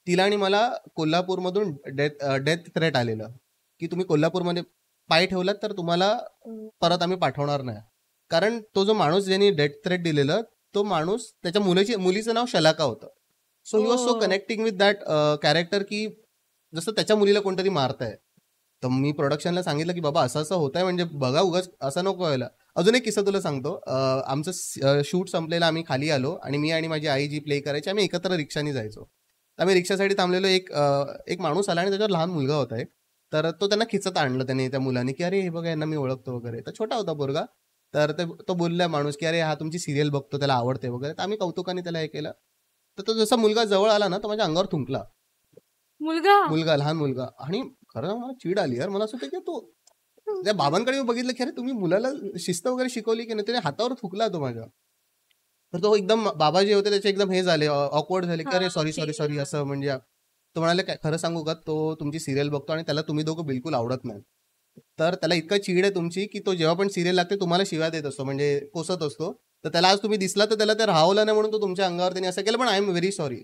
तिला आणि मला कोल्हापूरमधून डेथ थ्रेट आलेलं की तुम्ही कोल्हापूरमध्ये पाय ठेवलात तर तुम्हाला परत आम्ही पाठवणार नाही. कारण तो जो माणूस ज्यांनी डेथ थ्रेट दिलेलं, तो माणूस त्याच्या मुलीचं नाव शलाका होतं. So he was so connecting with that character की जसं त्याच्या मुलीला कोणतरी मारताय. तर मी प्रोडक्शनला सांगितलं की बाबा असं असं होत आहे, म्हणजे बघा उगाच असं नको व्हायला. अजून एक किस्सा तुला सांगतो. आमचं शूट संपलेलं, आम्ही खाली आलो आणि मी आणि माझी आई जी प्ले करायची आम्ही एकत्र रिक्षाने जायचो. आम्ही रिक्षासाठी थांबलेलो. एक माणूस आला आणि त्याच्यावर लहान मुलगा होता एक. तर तो त्यांना खिचत आणलं त्याने त्या मुलाने की अरे हे बघा यांना मी ओळखतो वगैरे. तर छोटा होता पोरगा. तर तो बोलला माणूस की अरे हा तुमची सिरियल बघतो, त्याला आवडते वगैरे. तर आम्ही कौतुकाने त्याला हे केलं. तर तो जसा मुलगा जवळ आला ना तो माझ्या अंगावर थुंकला. लहान मुलगा. आणि खरं मला चीड आली यार. मला असं होतं की तो त्या बाबांकडे बघितलं की अरे तुम्ही मुलाला शिस्त वगैरे शिकवली की नाही. त्याने हातावर थुकला तो माझ्या. तर तो एकदम बाबा जे होते त्याचे एकदम हे झाले, ऑकवर्ड झाले की अरे सॉरी सॉरी सॉरी असं. म्हणजे तो म्हणाले काय खरं सांगू का, तो तुमची सिरियल बघतो आणि त्याला तुम्ही दोघं बिलकुल आवडत नाही. तर त्याला इतका चीड आहे तुमची की तो जेव्हा पण सिरियल लागते तुम्हाला शिव्या देत असतो, म्हणजे कोसत असतो. तर त्याला आज तुम्ही दिसला तर त्याला ते राहवलं नाही म्हणून तो तुमच्या अंगावर त्यांनी असं केलं. पण आय एम व्हेरी सॉरी.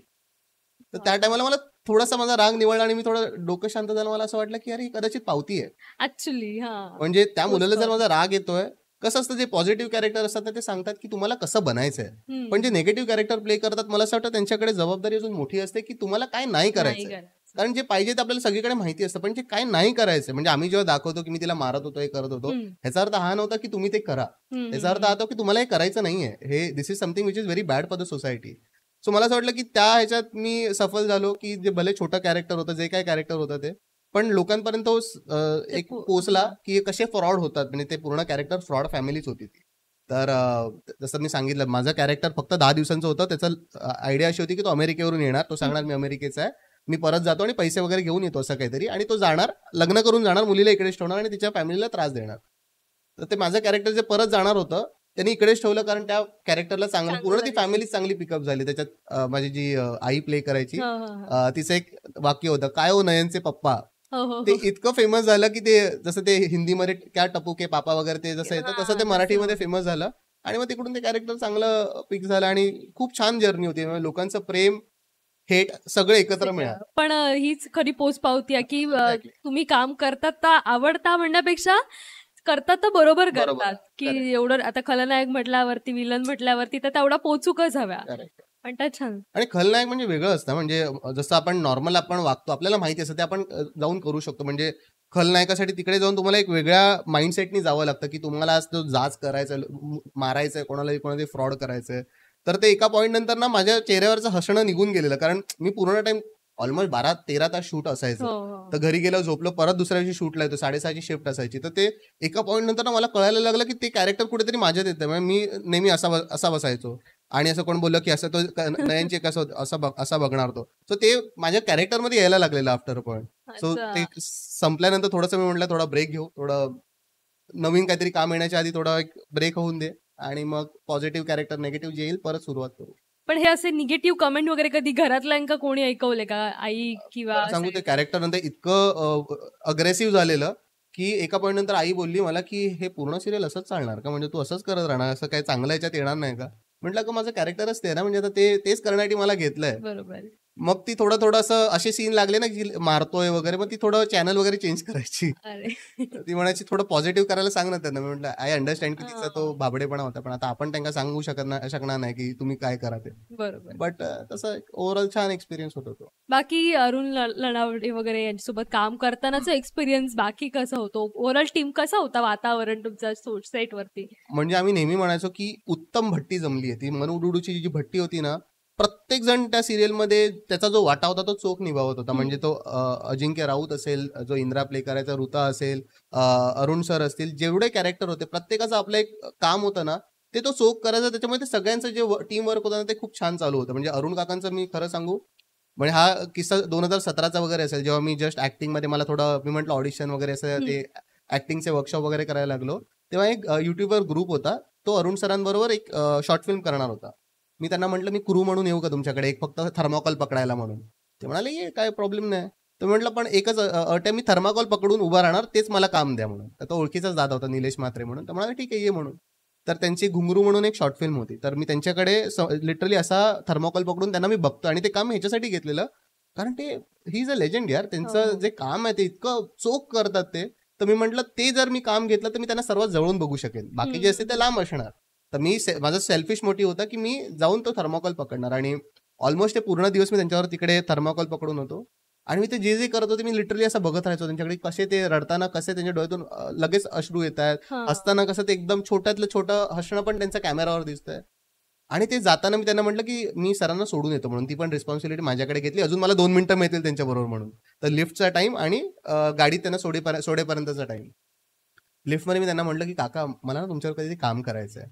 तर त्या टायमाला मला थोडासा माझा राग निवळला आणि मी थोडं डोकं शांत झालं. मला असं वाटलं की अरे ही कदाचित पावती आहे. ऍक्च्युली म्हणजे त्या मुलाला जर माझा राग येतोय, कसं असतं जे पॉझिटिव्ह कॅरेक्टर असतात ना ते सांगतात की तुम्हाला कसं बनायचंय. पण जे निगेटिव्ह कॅरेक्टर प्ले करतात मला असं वाटतं त्यांच्याकडे जबाबदारी अजून मोठी असते की तुम्हाला काय नाही करायचंय. कारण जे पाहिजे ते आपल्याला सगळीकडे माहिती असतं, पण जे काय नाही करायचं, म्हणजे आम्ही जेव्हा दाखवतो की मी तिला मारत होतो, हे करत होतो, ह्याचा अर्थ हा नव्हता की तुम्ही ते करा. याचा अर्थ हा होता की तुम्हाला हे करायचं नाहीये. हे this is something which is very bad for the society. So मला असं वाटलं की त्या ह्याच्यात मी सफल झालो की जे भले छोटं कॅरेक्टर होतं, जे काय कॅरेक्टर होतं ते, पण लोकांपर्यंत एक पोहोचला की कसे फ्रॉड होतात. म्हणजे ते पूर्ण कॅरेक्टर फ्रॉड फॅमिलीच होती ती. तर जसं मी सांगितलं माझं कॅरेक्टर फक्त 10 दिवसांचं होतं. त्याचं आयडिया अशी होती की तो अमेरिकेवरून येणार, तो सांगणार मी अमेरिकेचा आहे, मी परत जातो आणि पैसे वगैरे घेऊन येतो असं काहीतरी. आणि तो जाणार, लग्न करून जाणार, मुलीला इकडेच ठेवणार आणि तिच्या फॅमिलीला त्रास देणार. तर ते माझं कॅरेक्टर जे परत जाणार होतं त्यांनी इकडेच ठेवलं, कारण त्या कॅरेक्टरला चांगलं पूर्ण ती फॅमिली चांगली पिकअप झाली. त्याच्यात माझी जी आई प्ले करायची, तिचं एक वाक्य होतं, काय हो नयनचे पप्पा. ते इतकं फेमस झालं की ते जसं ते हिंदीमध्ये क्या टपू के पापा वगैरे ते जसं येतं तसं ते मराठीमध्ये फेमस झालं. आणि मग तिकडून ते कॅरेक्टर चांगलं पिक झालं आणि खूप छान जर्नी होती. लोकांचं प्रेम, हेट सगळं एकत्र मिळालं. पण हीच खरी पोच पावती आहे की तुम्ही काम करतात आवडता म्हणण्यापेक्षा करतात तर बरोबर बरोबर. करतात की Correct. एवढं आता खलनायक म्हटल्यावरती विलन म्हटल्यावरती तर तेवढा पोचूकच हव्या. Correct. पण त्या छान. आणि खलनायक म्हणजे वेगळं असतं. म्हणजे जसं आपण नॉर्मल आपण वागतो, आपल्याला माहिती असतं ते आपण जाऊन करू शकतो. म्हणजे खलनायकासाठी तिकडे जाऊन तुम्हाला एक वेगळ्या माइंडसेटनी जावं लागतं, की तुम्हाला आज तो जाच करायचा मारायचंय, कोणाला फ्रॉड करायचंय. तर ते एका पॉइंट नंतर ना माझ्या चेहऱ्यावरचं हसणं निघून गेलेलं. कारण मी पूर्ण टाईम ऑलमोस्ट 12-13 तास शूट असायचं. हो, तर हो. घरी गेल्यावर झोपलो, परत दुसऱ्या दिवशी शूटला येतो. 6:30ची शिफ्ट असायची. तर ते एका पॉइंट नंतर ना मला कळायला लागलं, की ते कॅरेक्टर कुठेतरी माझ्यात येतंय. म्हणजे मी नेहमी असा बसायचो. आणि असं कोण बोललं, की असं तो नयनचे कसं असा बघणार तो. सो ते माझ्या कॅरेक्टरमध्ये यायला लागलेलं आफ्टर अ पॉइंट. सो अच्छा. ते संपल्यानंतर थोडंसं मी म्हटलं थोडा ब्रेक घेऊ. थोडं नवीन काहीतरी काम येण्याच्या आधी थोडा एक ब्रेक होऊन दे आणि मग पॉझिटिव्ह कॅरेक्टर, निगेटिव्ह जे येईल परत सुरुवात करू. पण हे असे निगेटिव्ह कमेंट वगैरे कधी घरातल्यांका कोणी ऐकवले का? आई किंवा खरं सांगू असं? ते कॅरेक्टर नंतर इतकं अग्रेसिव्ह झालेलं, की एका पॉइंट नंतर आई बोलली मला, की "हे पूर्ण सीरियल असंच चालणार का? म्हणजे तू असंच करत राहणार? असं काही चांगलं ह्याच्यात येणार नाही का?" म्हटलं, "अगं माझं कॅरेक्टरच ते आहे ना, म्हणजे आता तेच करण्यासाठी मला घेतलंय." बरोबर. मग ती थोडं असं असे सीन लागले ना, की मारतोय वगैरे, मग ती थोडं चॅनल वगैरे चेंज करायची. अरे. तर ती म्हणायची, "थोडं पॉझिटिव्ह करायला सांग ना त्यांना." मी म्हटलं, "आय अंडरस्टँड की तिचा तो हां. भाबडेपणा होता, पण आता आपण त्यांना सांगू शकणार नाही, की तुम्ही काय करा ते." बरोबर. बट तसं ओव्हरऑल छान एक्सपिरियन्स होता तो. बाकी अरुण लणावडे वगैरे यांच्यासोबत काम करतानाचा एक्सपिरियन्स बाकी कसा होतो? ओव्हरऑल टीम कसा होता वातावरण तुमच्या सेटवरती? म्हणजे आम्ही नेहमी म्हणायचो, की उत्तम भट्टी जमली आहे. ती मनू-डुडूची जी भट्टी होती ना, प्रत्येक जण त्या सीरियलमध्ये त्याचा जो वाटा होता तो चोख निभावत होता. म्हणजे हं. तो अजिंक्य राऊत असेल, जो इंद्रा प्ले करायचा, ऋता असेल, अरुण सर असतील, जेवढे कॅरेक्टर होते प्रत्येकाचं आपलं एक काम होतं ना, ते तो चोख करायचा. त्याच्यामुळे ते सगळ्यांचं जे टीम वर्क होतं ना, ते खूप छान चालू होतं. म्हणजे अरुण काकांचं मी खरं सांगू, म्हणजे हा किस्सा 2017चा वगैरे असेल, जेव्हा मी जस्ट ॲक्टिंगमध्ये मला थोडं मी म्हटलं ऑडिशन वगैरे असं हं. ते ॲक्टिंगचे वर्कशॉप वगैरे करायला लागलो. तेव्हा एक YouTubeवर ग्रुप होता. तो अरुण सरांबरोबर एक शॉर्ट फिल्म करणार होता. मी त्यांना म्हटलं, "मी क्रू म्हणून येऊ का तुमच्याकडे? एक फक्त थर्माकोल पकडायला म्हणून." ते म्हणाले, "ये काय प्रॉब्लेम नाही." तर म्हटलं, "पण एकच अट आहे, मी थर्माकोल पकडून उभा राहणार, तेच मला काम द्या." म्हणून. तर तो ओळखीचाच दादा होता निलेश म्हात्रे म्हणून. तर म्हणाले, "ठीक आहे, ये." म्हणून. तर त्यांची घुंगरू म्हणून एक शॉर्ट फिल्म होती. तर मी त्यांच्याकडे लिटरली असा थर्माकोल पकडून त्यांना मी बघतो आणि ते काम मी ह्याच्यासाठी घेतलेलं, कारण ते ही इज अ लेजेंड यार. हो, त्यांचं हो. जे काम आहे ते इतकं चोख करतात ते. तर मी म्हटलं ते जर मी काम घेतलं तर मी त्यांना सर्वात जवळून बघू शकेन. हं, बाकी जे असते हं, ते हं. लांब असणार. तर मी माझा सेल्फिश मोटिव्ह होता, की मी जाऊन तो थर्माकोल पकडणार आणि ऑलमोस्ट ते पूर्ण दिवस मी त्यांच्यावर तिकडे थर्माकोल पकडून होतो. आणि मी ते जे करत होते मी लिटरली असं बघत राहायचो त्यांच्याकडे कसे ते रडताना कसे त्यांच्या डोळ्यातून लगेच अश्रू येतायत. हां. हसताना कसं ते एकदम छोट्यातलं छोटं हसणं पण त्यांच्या कॅमेरावर दिसतंय. आणि ते जाताना मी त्यांना म्हटलं, की मी सरांना सोडून येतो म्हणून. ती पण रिस्पॉन्सिबिलिटी माझ्याकडे घेतली. अजून मला 2 मिनिटं मिळतील त्यांच्याबरोबर म्हणून. तर लिफ्टचा टाईम आणि गाडीत त्यांना सोडेपर्यंतचा टाईम. लिफ्टमध्ये मी त्यांना म्हटलं, की "काका मला ना तुमच्यावर कधीतरी काम करायचं आहे."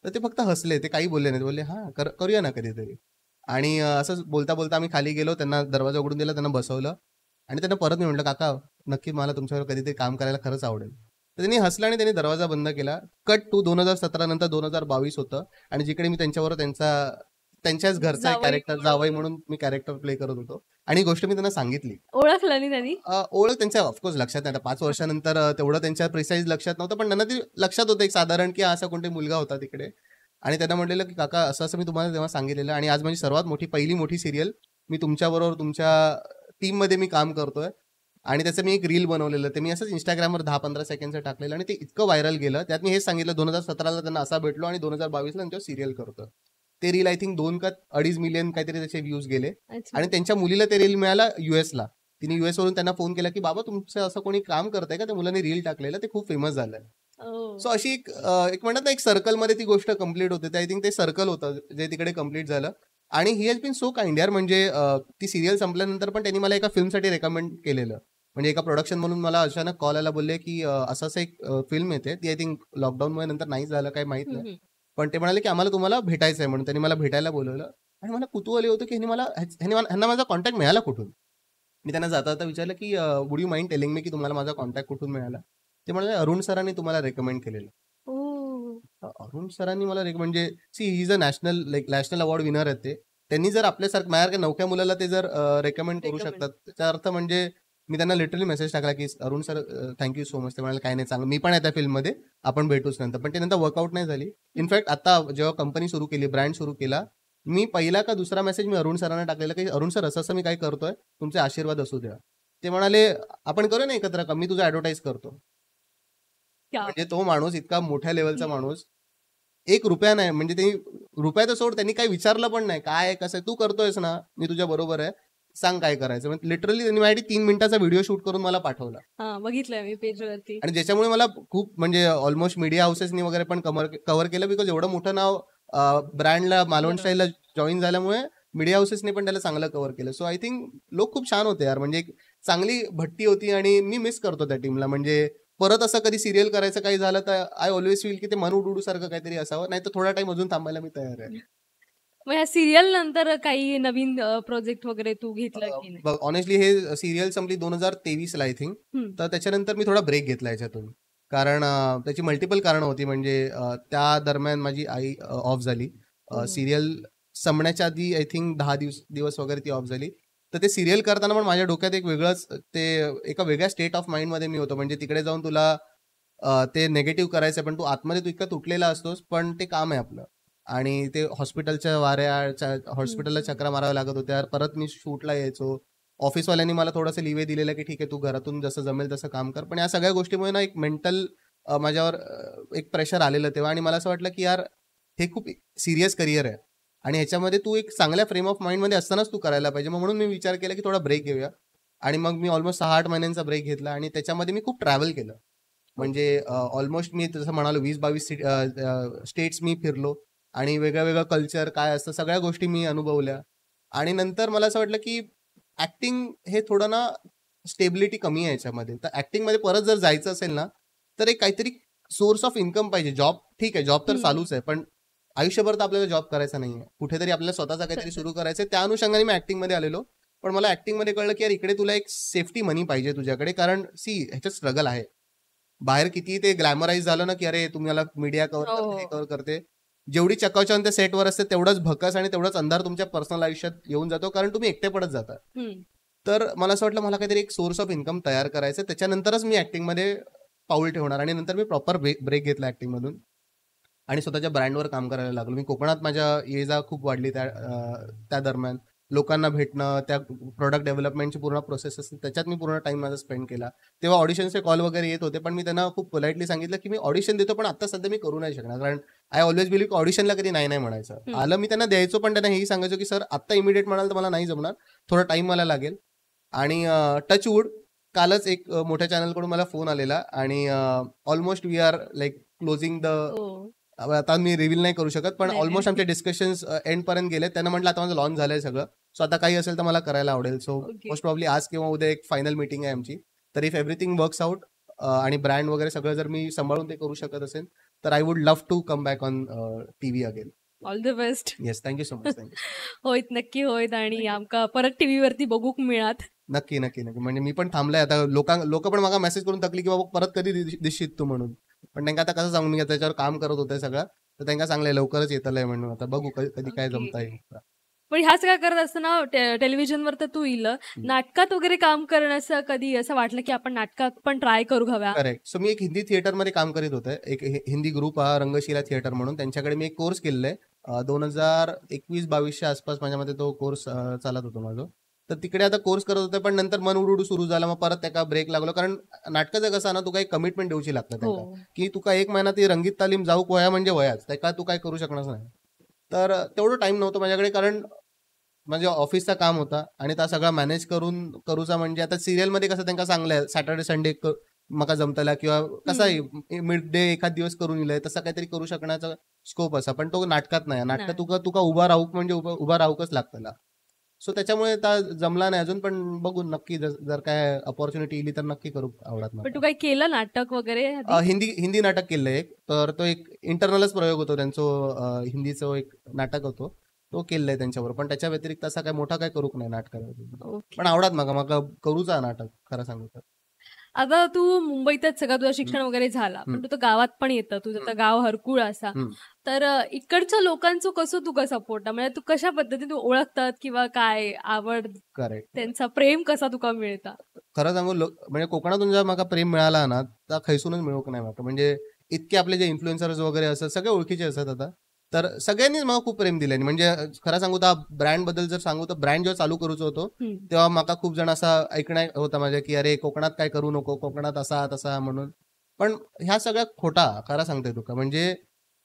तर ते फक्त हसले. ते काही बोलले नाहीत. बोलले, "हां, करूया ना कधीतरी." आणि असंच बोलता-बोलता आम्ही खाली गेलो. त्यांना दरवाजा उघडून दिला. त्यांना बसवलं आणि त्यांना परत मी म्हटलं, "काका नक्की मला तुमच्याबरोबर कधीतरी काम करायला खरंच आवडेल." तर त्यांनी हसलं आणि त्यांनी दरवाजा बंद केला. कट टू 2017 नंतर 2022 होतं आणि जिकडे मी त्यांच्याबरोबर त्यांच्याच घरचा एक जावई कॅरेक्टर जावई म्हणून म्हणून मी कॅरेक्टर प्ले करत होतो आणि ही गोष्ट मी त्यांना सांगितली. ओळखलं नाही त्यांनी? ओळख त्यांच्या ऑफकोर्स लक्षात नाही. आता 5 वर्षानंतर तेवढं त्यांच्या प्रिसाईज लक्षात नव्हतं. पण त्यांना ते लक्षात होतं एक साधारण, की असा कोणतरी मुलगा होता तिकडे. आणि त्यांना म्हटलेलं, की "काका असं-असं मी तुम्हाला तेव्हा सांगितलेलं आणि आज माझी सर्वात पहिली मोठी सीरियल मी तुमच्याबरोबर तुमच्या टीममध्ये मी काम करतोय." आणि त्याचं मी एक रील बनवलेलं. ते मी असंच Instagramवर 10-15 सेकंडचं टाकलेलं आणि ते इतकं व्हायरल गेलं. त्यात मी हेच सांगितलं 2017ला त्यांना असा भेटलो आणि 2022ला त्यांच्यावर सीरियल करतोय. ते रील आय थिंक 2 का 2.5 मिलियन काहीतरी त्याचे व्ह्यूज गेले अच्छा. आणि त्यांच्या मुलीला ते रील मिळाला यूएसला. तिने यूएसवरून त्यांना फोन केला, की "बाबा तुमचं असं कोणी काम करतंय का? त्या मुलाने रील टाकलेलं ते खूप फेमस झालंय." ओह! सो अशी एक म्हणतात ना, एक सर्कलमध्ये ती गोष्ट कंप्लीट होते. तर आय थिंक ते सर्कल होतं जे तिकडे कंप्लीट झालं आणि he has been so kind यार. म्हणजे ती सीरियल संपल्यानंतर पण त्यांनी मला एका फिल्मसाठी रेकमेंड केलेलं. म्हणजे एका प्रोडक्शन म्हणून मला अचानक कॉल आला. बोलले, की असं-असं एक फिल्म येते. ती आय थिंक लॉकडाऊनमुळे नंतर नाही झालं काही माहीत हं, नाही. हं. पण ते म्हणाले, की आम्हाला तुम्हाला भेटायचं आहे म्हणून त्यांनी मला भेटायला बोलावलं आणि मला कुतूहल हे होतं, की ह्यांना माझा कॉन्टॅक्ट मिळाला कुठून? मी त्यांना जाता-जाता विचारलं, की would you mind telling me, की तुम्हाला माझा कॉन्टॅक्ट कुठून मिळाला? ते म्हणाले, "अरुण सरांनी तुम्हाला रेकमेंड केलेलं." ओह! अरुण सरांनी मला म्हणजे see he is a national award winner आहेत ते. त्यांनी जर आपल्यासारखं माझ्यासारख्या नवख्या मुलाला ते जर रेकमेंड करू रेकमेंड. शकतात, त्याचा अर्थ म्हणजे मी त्यांना लिटरली मेसेज टाकला, की "अरुण सर सो मच." ते म्हणाले, "काही नाही चांगलं. मी पण आहे त्या फिल्ममध्ये. आपण भेटूच नंतर." पण ते नंतर वर्कआउट नाही झाली. हं. इनफॅक्ट आता जेव्हा कंपनी सुरू केली, ब्रँड सुरू केला, मी पहिला का दुसरा मेसेज मी अरुण सरांना टाकलेला, की "अरुण सर असं-असं मी काही करतोय. तुमचे आशीर्वाद असू द्या." ते म्हणाले, "आपण करूया ना एकत्र काम. मी तुझं ॲडव्हर्टाइज करतो." क्या म्हणजे तो माणूस इतका मोठ्या लेवलचा हम्म. माणूस, एक रुपया नाही, म्हणजे त्यांनी रुपया तर सोड, त्यांनी काही विचारलं पण नाही, काय आहे, कसं आहे, तू करतोयस ना, मी तुझ्या बरोबर आहे, सांग काय करायचं. म्हणजे लिटरली त्यांनी माझ्यासाठी 3 मिनिटाचा व्हिडिओ शूट करून मला पाठवला. हा बघितलंय मी पेजवरती. आणि ज्याच्यामुळे मला खूप म्हणजे ऑलमोस्ट मीडिया हाऊसेसनी वगैरे पण कव्हर केलं, बिकॉज एवढं मोठं नाव ब्रँडला मालवण बरोबर. स्टाईलला जॉईन झाल्यामुळे मीडिया हाऊसेसनी पण त्याला चांगलं कव्हर केलं. सो आय थिंक लोक खूप छान होते यार, म्हणजे एक चांगली भट्टी होती आणि मी मिस करतो त्या टीमला. म्हणजे परत असं कधी सिरियल करायचं काही झालं तर आय ऑलवेज फील की ते मनू डुडू सारखं काहीतरी असावं, नाही तर थोडा टाइम अजून थांबायला मी तयार आहे. मग ह्या सिरियल नंतर काही नवीन प्रोजेक्ट वगैरे तू घेतला की नाही? ऑनेस्टली हे सिरियल संपली 2023ला आय थिंक. हम्म. तर त्याच्यानंतर मी थोडा ब्रेक घेतला याच्यातून, कारण त्याची मल्टिपल कारणं होती. म्हणजे त्या दरम्यान माझी आई ऑफ झाली. हो. सिरियल संपण्याच्या आधी आय थिंक 10 दिवस वगैरे ती ऑफ झाली. तर ते सिरियल करताना पण माझ्या डोक्यात एक वेगळंच, ते एका वेगळ्या स्टेट ऑफ माइंडमध्ये मी होतो. म्हणजे तिकडे जाऊन तुला ते निगेटिव्ह करायचं, पण तू आतमध्ये तू इतका तुटलेला असतोस, पण ते काम आहे आपलं. आणि ते हॉस्पिटलच्या हॉस्पिटलला चक्रा माराव्या लागत होत्या. परत मी शूटला यायचो. ऑफिसवाल्यांनी मला थोडंसं लिवे दिलेलं की ठीक आहे, तू घरातून जसं जमेल तसं काम कर. पण या सगळ्या गोष्टीमुळे ना एक मेंटल माझ्यावर एक प्रेशर आलेलं तेव्हा. आणि मला असं वाटलं की यार, हे खूप सिरियस करिअर आहे आणि ह्याच्यामध्ये तू एक चांगल्या फ्रेम ऑफ माइंडमध्ये असतानाच तू करायला पाहिजे. मग म्हणून मी विचार केला की थोडा ब्रेक घेऊया. आणि मग मी ऑलमोस्ट 6-8 महिन्यांचा ब्रेक घेतला आणि त्याच्यामध्ये मी खूप ट्रॅव्हल केलं. म्हणजे ऑलमोस्ट मी जसं म्हणालो 20-22 स्टेट्स मी फिरलो आणि वेगळं कल्चर काय असतं सगळ्या गोष्टी मी अनुभवल्या. आणि नंतर मला असं वाटलं की ऍक्टिंग हे थोडं ना स्टेबिलिटी कमी आहे याच्यामध्ये. तर ऍक्टिंगमध्ये परत जर जायचं असेल ना, तर एक काहीतरी सोर्स ऑफ इन्कम पाहिजे. जॉब ठीक आहे, जॉब तर हम्म. चालूच आहे, पण आयुष्यभर तर आपल्याला जॉब करायचा नाहीये. कुठेतरी आपल्याला स्वतःचा काहीतरी सुरू करायचं. त्या अनुषंगाने मी ऍक्टिंगमध्ये आलेलो. पण मला ऍक्टिंगमध्ये कळलं की यार, इकडे तुला एक सेफ्टी मनी पाहिजे तुझ्याकडे, कारण ह्याच्यात स्ट्रगल आहे. बाहेर किती ते ग्लॅमराईज झालं ना, की अरे तुम्हाला मीडिया कव्हर हो, करते, हे हो. कव्हर करते. जेवढी चकाचौंध त्या सेटवर असते तेवढंच भकस आणि तेवढाच अंधार तुमच्या पर्सनल आयुष्यात येऊन जातो, कारण तुम्ही एकटे पडत जाता. हम्म. तर मला असं वाटलं मला काहीतरी एक सोर्स ऑफ इन्कम तयार करायचं, त्याच्यानंतरच मी ऍक्टिंगमध्ये पाऊल ठेवणार. आणि नंतर मी प्रॉपर ब्रेक घेतला ऍक्टिंगमधून आणि स्वतःच्या ब्रँडवर काम करायला लागलो. मी कोकणात माझ्या ये-जा खूप वाढली त्या दरम्यान. लोकांना भेटणं, त्या प्रॉडक्ट डेव्हलपमेंटची पूर्ण प्रोसेस असते, त्याच्यात मी पूर्ण टाइम माझा स्पेंड केला. तेव्हा ऑडिशनचे कॉल वगैरे येत होते, पण मी त्यांना खूप पोलाइटली सांगितलं की मी ऑडिशन देतो, पण आता सध्या मी करू नाही शकणार, कारण आय ऑलवेज बिलीव्ह की ऑडिशनला कधी नाही नाही म्हणायचं. हम्म. आलं मी त्यांना द्यायचो, पण त्यांना हेही सांगायचो की सर आत्ता इमिडिएट म्हणाल तर मला नाही जमणार, थोडा टाइम मला लागेल. आणि टचवूड कालच एक मोठ्या चॅनलकडून मला फोन आलेला आणि almost we are like closing the, हो. आता मी रिव्हील नाही करू शकत, पण नाही, ऑलमोस्ट आमचे नाही. डिस्कशन्स एंड पर्यंत गेले. त्यांना म्हटलं आता माझं लॉन्च झालंय सगळं, सो आता काही असेल तर मला करायला आवडेल. So okay. मोस्ट प्रॉब्ली आज किंवा उद्या एक फायनल मीटिंग आहे आमची. तर इफ एव्हरीथिंग वर्क्स आउट आणि ब्रँड वगैरे सगळं जर मी सांभाळून ते करू शकत असेल, तर I would love to come back on TV again. All the best. Yes, thank you so much. Thank you. होईत, नक्की होईत आणि आमका परत टीव्ही वरती बघूक मिळात. नक्की नक्की नक्की. म्हणजे मी पण थांबलोय आता. लोक पण मला मेसेज करून थकली की बाबा परत कधी दिसशील तू म्हणून. पण त्यांना आता कसं सांगू, मी त्याच्यावर काम करत होते सगळं, तर त्यांना सांगलंय लवकरच येतलंय म्हणून. आता बघू कधी काय ओके. जमता येईल. पण ह्या सगळ्या करत असताना टेलिव्हिजनवर तर तू इलं, नाटकात वगैरे काम करण्याचं कधी असं वाटलं की आपण नाटकात पण ट्राय करू हव्या? करेक्ट. सो मी एक हिंदी थिएटरमध्ये काम करीत होते. एक हिंदी ग्रुप हा रंगशिला थिएटर म्हणून, त्यांच्याकडे मी एक कोर्स केलेला आहे. 2021-22च्या आसपास माझ्यामध्ये तो कोर्स चालत होतो माझं. तर तिकडे आता कोर्स करत होते, पण नंतर मन उडूडू सुरू झाला. मग परत त्याला ब्रेक लागलो, कारण नाटकाचं कसं ना, तू काही कमिटमेंट देऊची लागतं हो. त्यांना, की तुका 1 महिना ती रंगीत तालीम जाऊ वया म्हणजे वयाच, त्या तू काय करू शकणार नाही. तर तेवढं टाइम नव्हतं माझ्याकडे, कारण म्हणजे ऑफिसचा काम होता आणि त्या सगळा मॅनेज करूचा. म्हणजे आता सिरियलमध्ये कसं त्यांना चांगलं आहे, सॅटर्डे संडे मका जमतला, किंवा कसा मिड डे एखाद दिवस करून येईल, तसं काहीतरी करू शकण्याचा स्कोप असा. पण तो नाटकात नाही. नाटकात नाही. तुका उभा राहूक म्हणजे उभा राहूकच लागतं. सो त्याच्यामुळे जमला नाही अजून, पण बघू नक्की जर काय अपॉर्च्युनिटी इली तर नक्की करू आवडत पण मला. तू काही केलं नाटक वगैरे आधी? हिंदी नाटक केलंय एक, तर तो एक इंटरनलच प्रयोग होतो त्यांचं. हिंदीचं एक नाटक होतो, तो केलंय त्यांच्याबरोबर. पण त्याच्या व्यतिरिक्त असा काय मोठा काय करूक नाही नाटकाला. ओके. पण आवडत मका करूचा नाटक, खरं सांगू तर. आता तू मुंबईतच सगळं तुझं शिक्षण वगैरे झाला, पण तू तर गावात पण येतं, तुझं तर गाव हरकुळ असा. तर इकडच्या लोकांचं कसं तुका सपोर्ट, म्हणजे तू कशा पद्धतीने तू ओळखतात किंवा काय आवड, करेक्ट. त्यांचा प्रेम कसा तुका मिळता? खरं सांगू, म्हणजे कोकणातून जर मला प्रेम मिळाला ना, तर खैसूनच मिळूक नाही मला. म्हणजे इतके आपले जे इन्फ्लुएन्सर्स वगैरे असतात, सगळे ओळखीचे असतात आता, तर सगळ्यांनीच मला खूप प्रेम दिले. म्हणजे खरं सांगू तर ब्रँड बद्दल जर सांगू तर, ब्रँड जेव्हा चालू करूच होतो तेव्हा मला खूप जण असा ऐकणं होता माझ्या, की अरे कोकणात काय करू नको, कोकणात असा तसा म्हणून. पण ह्या सगळ्यात खोटा खरा सांगते तुका. म्हणजे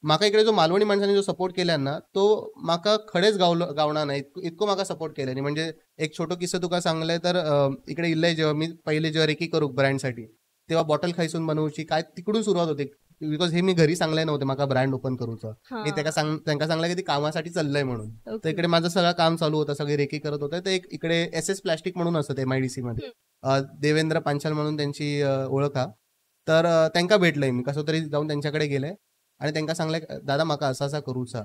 म्हाका इकडे जो मालवणी माणसांनी जो सपोर्ट केला ना तो म्हाका खडेच गावना नाही इतको म्हाका सपोर्ट केल्यानी. म्हणजे एक छोटो किस्सो तुका सांगले तर इकडे इल्लय जेव्हा मी पहिले जेव्हा रेकी करूक ब्रँडसाठी तेव्हा बॉटल खायसून बनवची काय तिकडून सुरुवात होती. बिकॉज हे मी घरी सांगले नव्हते म्हाका ब्रँड ओपन करूचं. मी त्यांना सांगलं की ती कामासाठी चाललंय म्हणून. तर इकडे माझं सगळं काम चालू होतं, सगळे रेकी करत होते. तर एक इकडे SS प्लास्टिक म्हणून असतं MIDC मध्ये देवेंद्र पांचाल म्हणून त्यांची ओळख हा. तर त्यांना भेटलंय मी कसं तरी जाऊन त्यांच्याकडे गेले आणि त्यांना सांगलंय दादा म्हाका असा असा करूचा.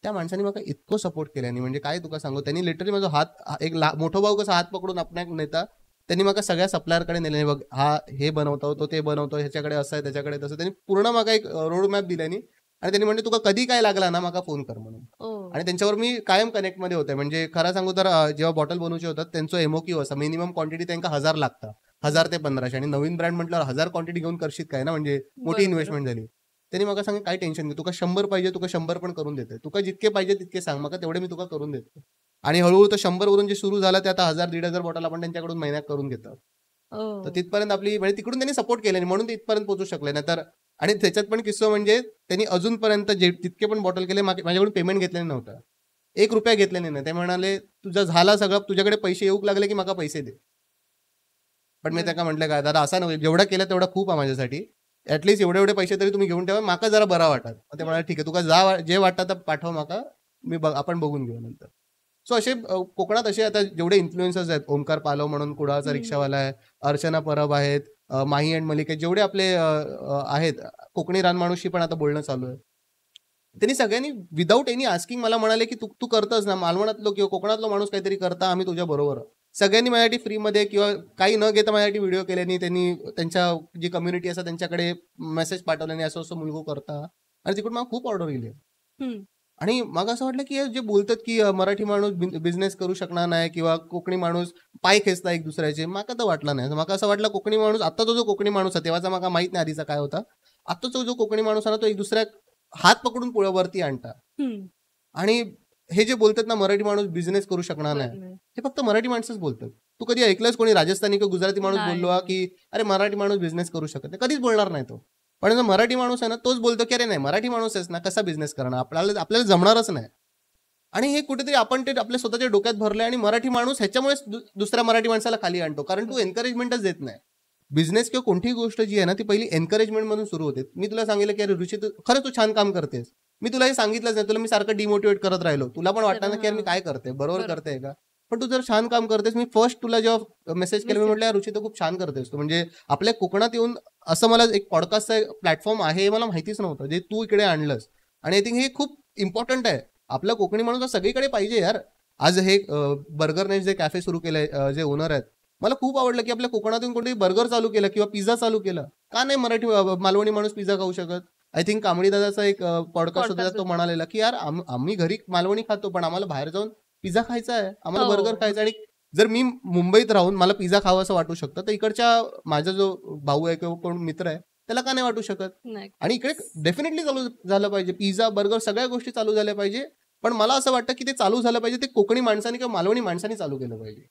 त्या माणसाने म्हाका इतको सपोर्ट केल्यानी म्हणजे काय तुका सांगू. त्यांनी लिटरली माझा हात एक मोठो भाऊ कसा हात पकडून आपल्याक नेता त्यांनी म्हाका सगळ्या सप्लायरकडे नेले. बघ हा हे बनवतो तो ते बनवतो ह्याच्याकडे असं आहे त्याच्याकडे तसं. त्यांनी पूर्ण म्हाका एक रोड मॅप दिल्यानी आणि त्यांनी म्हणजे तुका कधी काय लागला ना म्हाका फोन कर म्हणून. आणि त्यांच्यावर मी कायम कनेक्टमध्ये होते. म्हणजे खरं सांगू तर जेव्हा बॉटल बनवचे होतात त्यांचं MOQ असा मिनिमम क्वांटिटी त्यांना 1000 लागतं. 1000 ते 1500 आणि नवीन ब्रँड म्हटल्यावर 1000 क्वांटिटी घेऊन करशील काय ना. म्हणजे मोठी इन्व्हेस्टमेंट झाली. त्यांनी मला सांगितलं काय टेन्शन घे तुका 100 पाहिजे तुका 100 पण करून देते. तुका जितके पाहिजे तितके सांग मग तेवढे मी तुका करून देतो. आणि हळूहळू तर 100 वरून जे सुरू झालं ते आता 1000-1500 बॉटल आपण त्यांच्याकडून महिन्यात करून घेतो. तर तिथपर्यंत आपली म्हणजे तिकडून त्यांनी सपोर्ट केले म्हणून ते इथपर्यंत पोहोचू शकले नाही तर. आणि त्याच्यात पण किस्सा म्हणजे त्यांनी अजूनपर्यंत जे तितके पण बॉटल केले माझ्याकडून पेमेंट घेतलेलं नव्हतं. ₹1 घेतलेले नाही. ते म्हणाले तुझं झाला सगळं तुझ्याकडे पैसे येऊक लागले की मला पैसे दे. पण मी त्यांना म्हटलं काय दादा असा नव्हे जेवढा केलं तेवढा खूप आहे माझ्यासाठी. ऍटलीस्ट एवढे पैसे तरी तुम्ही घेऊन ठेवा माका जरा बरा वाटत. ते म्हणाले ठीक आहे तुका जे वाटतं तर पाठव माका आपण बघून घेऊ नंतर. सो असे कोकणात असे आता जेवढे इन्फ्लुएन्सर्स आहेत ओमकार पालव म्हणून कुडाळचा रिक्षावाला आहे, अर्चना परब आहेत, माही अँड मलिक आहेत, जेवढे आपले आहेत कोकणी रानमाणूसशी पण आता बोलणं चालू आहे. त्यांनी सगळ्यांनी विदाऊट एनी आस्किंग मला म्हणाले की तू करतच ना मालवणातलो किंवा कोकणातलो माणूस काहीतरी करता आम्ही तुझ्या बरोबर. सगळ्यांनी माझ्यासाठी फ्रीमध्ये किंवा काही न घेता माझ्यासाठी व्हिडिओ केल्यानी त्यांनी त्यांच्या जी कम्युनिटी असतात त्यांच्याकडे मेसेज पाठवल्याने असं असं मुलगो करता आणि तिकडून मला खूप ऑर्डर गेली. आणि मग असं वाटलं की जे बोलतात की मराठी माणूस बिझनेस करू शकणार नाही किंवा कोकणी माणूस पाय खेचता एक दुसऱ्याचे माका तर वाटलं नाही. मला असं वाटलं कोकणी माणूस आत्ताचा जो कोकणी माणूस आहे तेव्हाचा मला माहित नाही आधीचा काय होता. आत्ताचा जो कोकणी माणूस आहे ना तो एक दुसऱ्या हात पकडून पुढे आणता. आणि हे जे बोलतात ना मराठी माणूस बिझनेस करू शकणार नाही हे फक्त मराठी माणसंच बोलतात. तू कधी ऐकलंस कोणी राजस्थानी किंवा गुजराती माणूस बोललो की अरे मराठी माणूस बिझनेस करू शकत नाही कधीच बोलणार नाही तो. पण जो मराठी माणूस आहे ना तोच बोलतो की अरे नाही मराठी माणूस आहेस ना कसा बिझनेस करणार आपल्याला जमणारच नाही. आणि हे कुठेतरी आपण ते आपल्या स्वतःच्या डोक्यात भरले आणि मराठी माणूस ह्याच्यामुळेच दुसऱ्या मराठी माणसाला खाली आणतो कारण तू एनकरेजमेंटच देत नाही. बिझनेस किंवा कोणतीही गोष्ट जी आहे ना ती पहिली एनकरेजमेंट मधून सुरू होते. मी तुला सांगितलं की अरे रुची खरंच तू छान काम करतेस. मी तुला हे सांगितलंच नाही तुला मी सारखं डिमोटिवेट करत राहिलो तुला पण वाटतं ना की मी काय करते बरोबर करते का. पण तू जर छान काम करतेस मी फर्स्ट तुला जेव्हा मेसेज केलं मी म्हटलं रुची तर खूप छान करतेस तू. म्हणजे आपल्या कोकणात येऊन असं मला एक पॉडकास्टचा प्लॅटफॉर्म आहे हे मला माहितीच नव्हतं जे तू इकडे आणलंस. आणि आय थिंक हे खूप इम्पॉर्टंट आहे. आपला कोकणी माणूस सगळीकडे पाहिजे यार. आज हे बर्गर नेस्ट जे कॅफे सुरू केलंय जे ओनर आहेत मला खूप आवडलं की आपल्या कोकणातून कोणतरी बर्गर चालू केलं किंवा पिझ्झा चालू केला. का नाही मराठी मालवणी माणूस पिझ्झा खाऊ शकत. आय थिंक कांबळी दादाचा एक पॉडकास्ट होता तो म्हणालेला की यार आम्ही घरी मालवणी खातो पण आम्हाला बाहेर जाऊन पिझ्झा खायचा आहे आम्हाला बर्गर खायचा. आणि जर मी मुंबईत राहून मला पिझ्झा खावा असं वाटू शकतं तर इकडच्या माझा जो भाऊ आहे किंवा कोण मित्र आहे त्याला का नाही वाटू शकत. आणि इकडे डेफिनेटली चालू झालं पाहिजे पिझ्झा बर्गर सगळ्या गोष्टी चालू झाल्या पाहिजे. पण मला असं वाटतं की ते चालू झालं पाहिजे ते कोकणी माणसांनी किंवा मालवणी माणसांनी चालू केलं पाहिजे.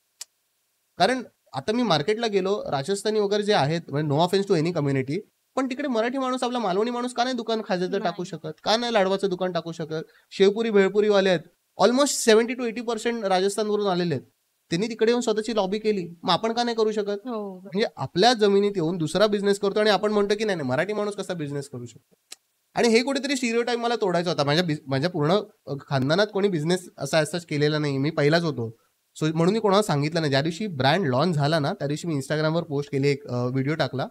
कारण आता मी मार्केटला गेलो राजस्थानी वगैरे जे आहेत म्हणजे no offence to any community पण तिकडे मराठी माणूस आपला मालवणी माणूस का नाही दुकान खायचं टाकू शकत का नाही लाडवाचं दुकान टाकू शकत. शेवपुरी भेळपुरी वाले आहेत ऑलमोस्ट 70 to 80% राजस्थानवरून आलेले आहेत. त्यांनी तिकडे येऊन स्वतःची लॉबी केली मग आपण का नाही करू शकत. म्हणजे आपल्या जमिनीत येऊन दुसरा बिझनेस करतो आणि आपण म्हणतो की नाही मराठी माणूस कसा बिझनेस करू शकतो. आणि हे कुठेतरी स्टिरियोटाइप मला तोडायचा होता. माझ्या पूर्ण खानदानात कोणी बिझनेस असा केलेला नाही मी पहिलाच होतो. सो म्हणून मी कोणाला सांगितलं नाही. ज्या दिवशी ब्रँड लॉन्च झाला ना त्या दिवशी मी इंस्टाग्रामवर पोस्ट केली एक व्हिडिओ टाकला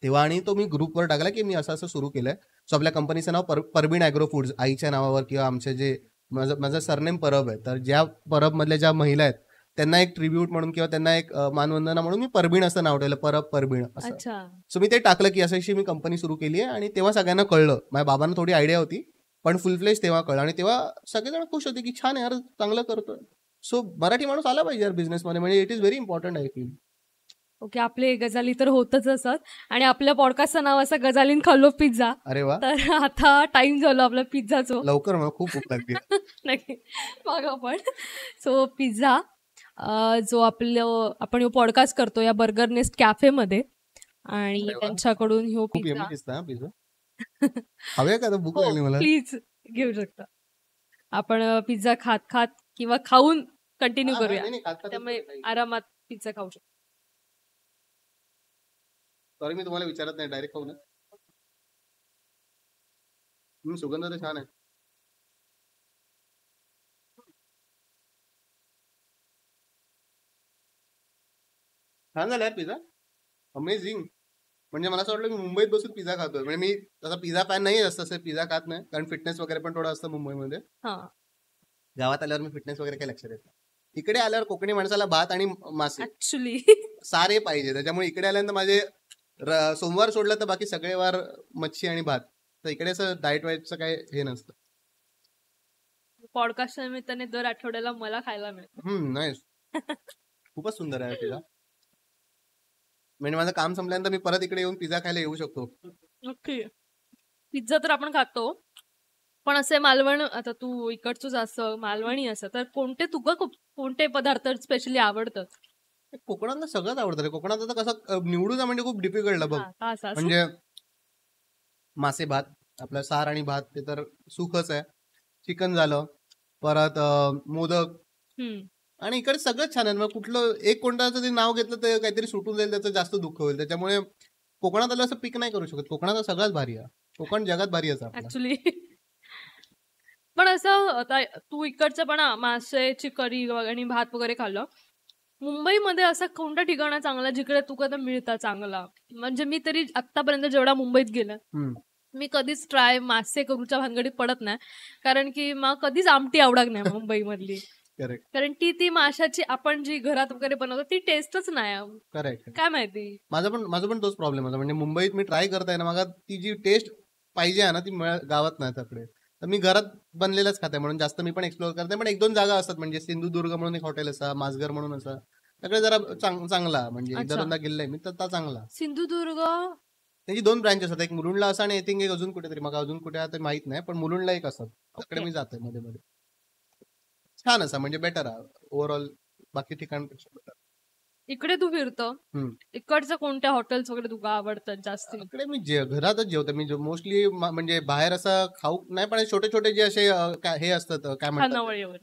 तेव्हा आणि तो मी ग्रुपवर टाकला की मी असं सुरू केलंय. सो आपल्या कंपनीचं नाव परबीण ॲग्रो फूड्स आईच्या नावावर किंवा आमचे जे माझं सरनेम परब आहे तर ज्या परब मधल्या ज्या महिला आहेत त्यांना एक ट्रिब्यूट म्हणून किंवा त्यांना एक मानवंदना म्हणून मी परबीण असं नाव ठेवलं परबीण असं. सो मी ते टाकलं की अशी मी कंपनी सुरू केली आहे आणि तेव्हा सगळ्यांना कळलं. माझ्या बाबांना थोडी आयडिया होती पण फुल फ्लेज तेव्हा कळलं आणि तेव्हा सगळेजण खुश होते की छान यार चांगलं करतोय. सो मराठी माणूस आला पाहिजे यार बिझनेसमध्ये म्हणजे it is very important I feel. Okay आपले गजाली तर होतच असत आणि आपल्या पॉडकास्टचं नाव असं गजालीन खाल्लो पिझ्झा. अरे वा तर आता टाइम झालो आपला पिझ्झाचो लवकर मला खूप भूक लागली. नक्की मग आपण सो पिझ्झा जो आपण पॉडकास्ट करतो या बर्गर नेस्ट कॅफेमध्ये आणि अरे वा. त्यांच्याकडून ह्यो खूप पिझ्झा यमी दिसतं हा पिझ्झा. हवे का आता भूक हो लागली मला. प्लीज घेऊ शकता. आपण पिझ्झा खात खात किंवा खाऊन कंटिन्यू हा करूया. नाही नाही खात त्यामुळे खात आरामात पिझ्झा खाऊ शकतो. सॉरी मी तुम्हाला विचारत नाही डायरेक्ट खाऊ ना. सुगंध तर छान आहे. छान झाला यार पिझ्झा. अमेझिंग. म्हणजे मला असं वाटलं की मुंबईत बसून पिझ्झा खातोय. म्हणजे मी तसा पिझ्झा फॅन नाही जास्त, असं पिझ्झा खात नाही कारण फिटनेस वगैरे पण थोडं असतं मुंबईमध्ये. हा गावात आल्यावर मी फिटनेस वगैरे काही लक्षात येत नाही. इकडे आल्यावर कोकणी माणसाला भात आणि मासे ऍक्च्युली सारे पाहिजे. त्याच्यामुळे इकडे आल्यानंतर माझे सोमवार सोडलं तर बाकी सगळे वार मच्छी आणि भात. तर इकडे असं डाएट वाईटचं काही हे नसतं. पॉडकास्टच्या निमित्ताने दर आठवड्याला मला खायला मिळतं. नाही खूपच सुंदर आहे पिझ्झा. म्हणजे माझं काम संपल्यानंतर मी परत इकडे येऊन पिझ्झा खायला येऊ शकतो. ओके. पिझ्झा तर आपण खातो, पण असे मालवण आता तू इकडचंच असं मालवणी असं तर तुका कोणते पदार्थ स्पेशली आवडतात? कोकणातलं सगळंच आवडतं रे. कोकणात आता कसं निवडून म्हणजे खूप डिफिकल्ट बघ. हा, का असं? म्हणजे मासे भात, आपलं सार आणि भात ते तर सुखच आहे. चिकन झालं, परत मोदक, हम्म. आणि इकडे सगळंच छान आहे. मग कुठलं एक कोणत्याचं तरी नाव घेतलं तर काहीतरी सुटून जाईल, त्याचं जास्त दुःख होईल. त्याच्यामुळे कोकणात आलं असं पीक नाही करू शकत. कोकणात सगळ्यात भारी आहे. कोकण जगात भारी आहे आपलं. ऍक्च्युली पण असं आता तू इकडचं पण मासेची करी आणि भात वगैरे खाल्लं. मुंबईमध्ये असं कोणतं ठिकाण आहे चांगला जिकडे तुका तर मिळतं चांगला? म्हणजे मी तरी आतापर्यंत जेवढा मुंबईत गेलं मी कधीच ट्राय मासे करूच्या भानगडीत पडत नाही, कारण की मग कधीच आमटी आवडत नाही मुंबईमधली. करेक्ट कारण ती माशाची आपण जी घरात वगैरे बनवतो ती टेस्टच नाही. करेक्ट. काय माहिती. माझा पण तोच प्रॉब्लेम होता. म्हणजे मुंबईत मी ट्राय करताय ना, मला ती जी टेस्ट पाहिजे आहे ना ती गावात नाही त्याकडे. तर मी घरात बनलेलंच खाते म्हणून जास्त मी पण एक्सप्लोर करते. पण एक दोन जागा असतात, म्हणजे सिंधुदुर्ग म्हणून एक हॉटेल असा, मासघर म्हणून असा, त्याकडे जरा चांगला म्हणजे एकदा दोनदा गेलाय मी तर चांगला. सिंधुदुर्ग त्यांची 2 ब्रँच असतात, एक मुलुंडला असं आणि आय थिंक एक अजून कुठेतरी, मग अजून कुठे आहे ते माहित नाही, पण मुलुंडला एक असतात. तिकडे मी जातोय मध्ये मध्ये. छान असा म्हणजे बेटर आहे ओव्हरऑल बाकी ठिकाणपेक्षा बेटर. इकडे तू फिरतो, इकडचं कोणत्या हॉटेल्स वगैरे तुला आवडतात जास्त? इकडे मी घरातच जेवतो. मी मोस्टली म्हणजे बाहेर असं खाऊ नाही, पण छोटे छोटे जे असे हे असतात काय म्हणतात